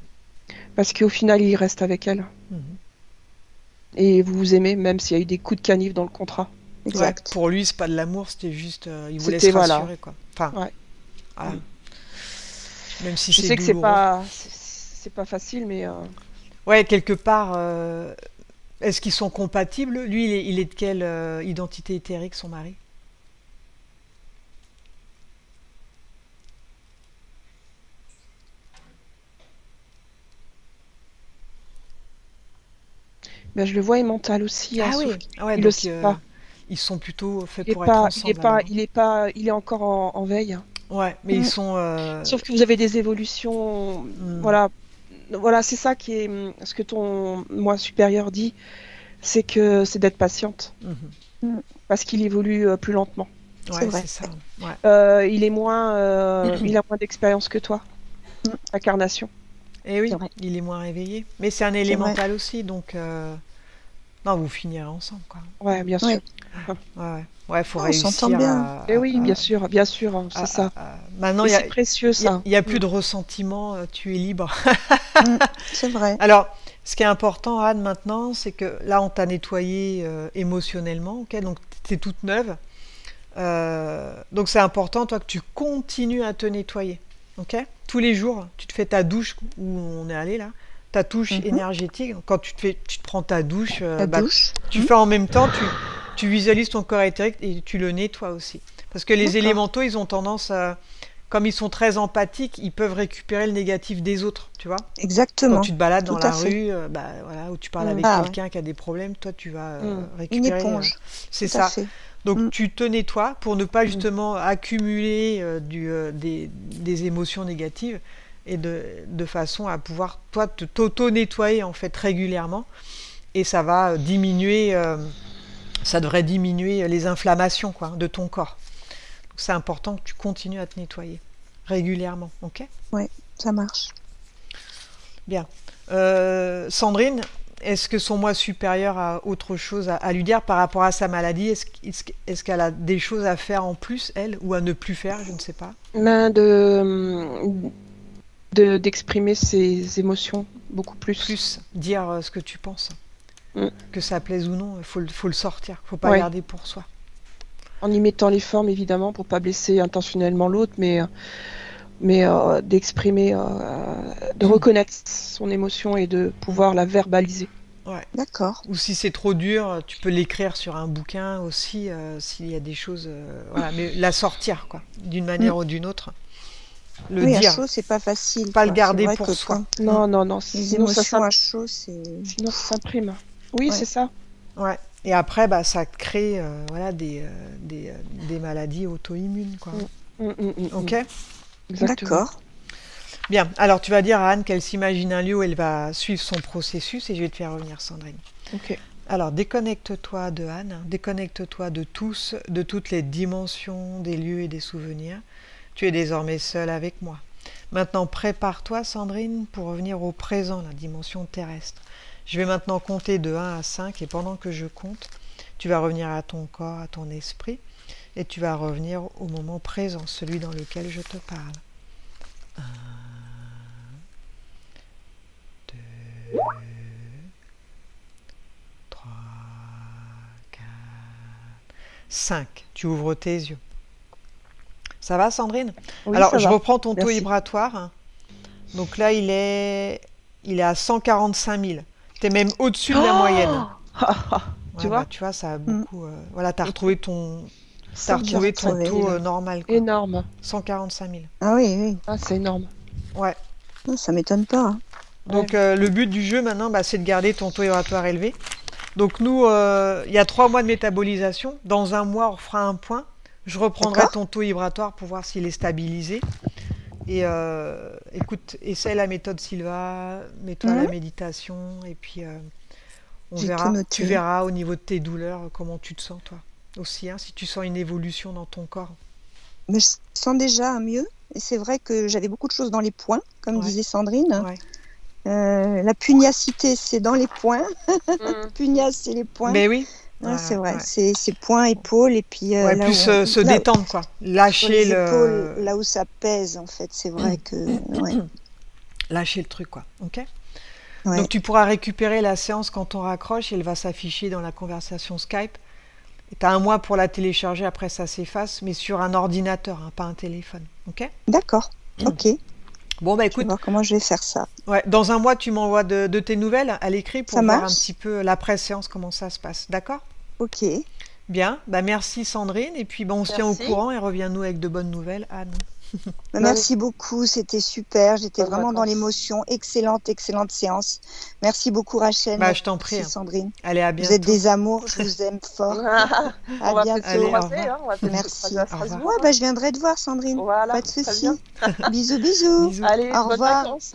Parce qu'au final, il reste avec elle. Mhm. Et vous vous aimez, même s'il y a eu des coups de canif dans le contrat. Ouais, Exact. pour lui, c'est pas de l'amour, c'était juste, il voulait C'était, se voilà. rassurer, quoi. Enfin, Ouais. voilà. Même si Je c'est sais que c'est douloureux. pas facile, mais Ouais, quelque part, est-ce qu'ils sont compatibles? Lui, il est de quelle identité éthérique, son mari? ben, je le vois mental aussi, hein, Ah sauf oui, ah ouais, qu'il le donc sait pas. ils sont plutôt faits Il est pour être pas, ensemble alors, hein. il est encore en veille. Ouais, mais ils Mm. sont. Sauf que vous avez des évolutions, voilà, voilà, c'est ça qui est ce que ton moi supérieur dit, c'est que c'est d'être patiente Mhm. parce qu'il évolue plus lentement. C'est Ouais, vrai. c'est ça. Ouais. Il a moins d'expérience que toi, Mm. incarnation. Et oui, C'est vrai. il est moins réveillé. Mais c'est un C'est vrai. élémental aussi, donc Non, vous finirez ensemble, quoi. Ouais, bien sûr. Ouais. Ouais, faut On réussir s'entend bien. Et oui, bien sûr, hein, c'est ça. Maintenant, Et il y a, c'est précieux, ça. il y a plus de ressentiment, tu es libre. C'est vrai. Alors, ce qui est important, Anne, maintenant, c'est que là, on t'a nettoyé émotionnellement, ok? Donc, tu es toute neuve. Donc, c'est important, toi, que tu continues à te nettoyer, ok? Tous les jours, tu te fais ta douche, où on est allé là, ta douche énergétique. Donc, quand tu te prends ta douche, La douche. tu fais en même temps, tu visualises ton corps éthérique et tu le nettoies aussi. Parce que les D'accord. élémentaux, ils ont tendance à, comme ils sont très empathiques, ils peuvent récupérer le négatif des autres, tu vois. Quand Exactement. tu te balades dans Tout à la fait. rue, voilà, ou tu parles avec Ah, quelqu'un qui a des problèmes, toi, tu vas Mm. Une récupérer. éponge. C'est Tout à ça. fait. Donc, Mm. tu te nettoies pour ne pas justement accumuler des émotions négatives et de façon à pouvoir, toi, t'auto-nettoyer, en fait, régulièrement. Et ça va diminuer, ça devrait diminuer les inflammations, quoi, de ton corps. Donc, c'est important que tu continues à te nettoyer régulièrement, ok? Ouais, ça marche. Bien. Sandrine, est-ce que son moi supérieur a autre chose à lui dire par rapport à sa maladie? Est-ce qu'elle a des choses à faire en plus, elle, ou à ne plus faire? Je ne sais pas. Ben, d'exprimer ses émotions beaucoup plus. Plus dire ce que tu penses. Mm. Que ça plaise ou non, il faut le sortir. Il ne faut pas Ouais. garder pour soi. En y mettant les formes, évidemment, pour pas blesser intentionnellement l'autre, mais d'exprimer, de reconnaître son émotion et de pouvoir la verbaliser. Ouais. D'accord. Ou si c'est trop dur, tu peux l'écrire sur un bouquin aussi, s'il y a des choses... voilà, mais la sortir, quoi, d'une manière ou d'une autre. Le Oui, à dire, chaud, c'est pas facile. pas le quoi. garder C'est vrai pour que soi. quand Non, les sinon ça émotions à chaud, c'est. sinon ça s'imprime. Oui, Ouais. c'est ça. Ouais. Et après, ça crée voilà, des maladies auto-immunes, quoi. Ok? Exactement. D'accord. Bien. Alors, tu vas dire à Anne qu'elle s'imagine un lieu où elle va suivre son processus et je vais te faire revenir, Sandrine. Ok. Alors, déconnecte-toi de Anne, déconnecte-toi de toutes les dimensions des lieux et des souvenirs. Tu es désormais seule avec moi. Maintenant, prépare-toi, Sandrine, pour revenir au présent, la dimension terrestre. Je vais maintenant compter de 1 à 5 et pendant que je compte, tu vas revenir à ton corps, à ton esprit et tu vas revenir au moment présent, celui dans lequel je te parle. 1, 2, 3, 4, 5. Tu ouvres tes yeux. Ça va, Sandrine? Oui, Alors, ça je va. reprends ton taux Merci. vibratoire. Donc là, il est à 145 000. Tu es même au-dessus de la moyenne. Tu vois? Tu vois, ça a beaucoup... voilà, tu as retrouvé ton retrouvé, taux là. normal, quoi. Énorme. 145 000. Ah oui, oui. Ah, c'est énorme. Ouais. Non, ça m'étonne pas. Hein. Donc, le but du jeu, maintenant, c'est de garder ton taux vibratoire élevé. Donc, nous, il y a 3 mois de métabolisation. Dans un mois, on fera un point. Je reprendrai D'accord. ton taux vibratoire pour voir s'il est stabilisé. Et écoute, essaie la méthode Silva, mets-toi à la méditation, et puis on J'ai verra. tout noté. Tu verras au niveau de tes douleurs comment tu te sens, toi. Aussi, hein, si tu sens une évolution dans ton corps. Mais je sens déjà un mieux. Et c'est vrai que j'avais beaucoup de choses dans les poings, comme Ouais. disait Sandrine. Ouais. La pugnacité, c'est dans les poings. Pugnace, c'est les poings. Mais oui. Ouais, c'est vrai. Ouais. C'est poings, épaules, et puis Ouais, là plus se là- détendre, quoi. sur Lâcher les épaules, le... là où ça pèse, en fait. C'est vrai que. Ouais. Lâcher le truc, quoi. Ok. Ouais. Donc tu pourras récupérer la séance quand on raccroche, elle va s'afficher dans la conversation Skype. Tu as un mois pour la télécharger, après ça s'efface, mais sur un ordinateur, hein, pas un téléphone. Ok. D'accord. Ok. Bon, bah Je vais écoute, voir comment je vais faire ça. ouais, dans un mois, tu m'envoies de tes nouvelles à l'écrit pour Ça voir un marche. petit peu l'après-séance, comment ça se passe. D'accord? Ok. Bien, bah merci Sandrine, et puis on se tient au Merci. courant et reviens-nous avec de bonnes nouvelles, Anne. Merci beaucoup. C'était super. J'étais Bonnes vraiment dans vacances. l'émotion. Excellente séance. Merci beaucoup, Rachel. Bah, je t'en prie. Merci, Sandrine. Allez, à Vous bientôt. êtes des amours. Je vous aime fort. On À va peut-être bientôt. se croiser, Allez, au hein. On va peut-être se Merci. croiser à Au revoir. Strasbourg. Ouais, bah, je viendrai te voir, Sandrine. Voilà, Pas de très souci. bien. Bisous, bisous. Bisous. Allez, Au bonnes revoir. vacances.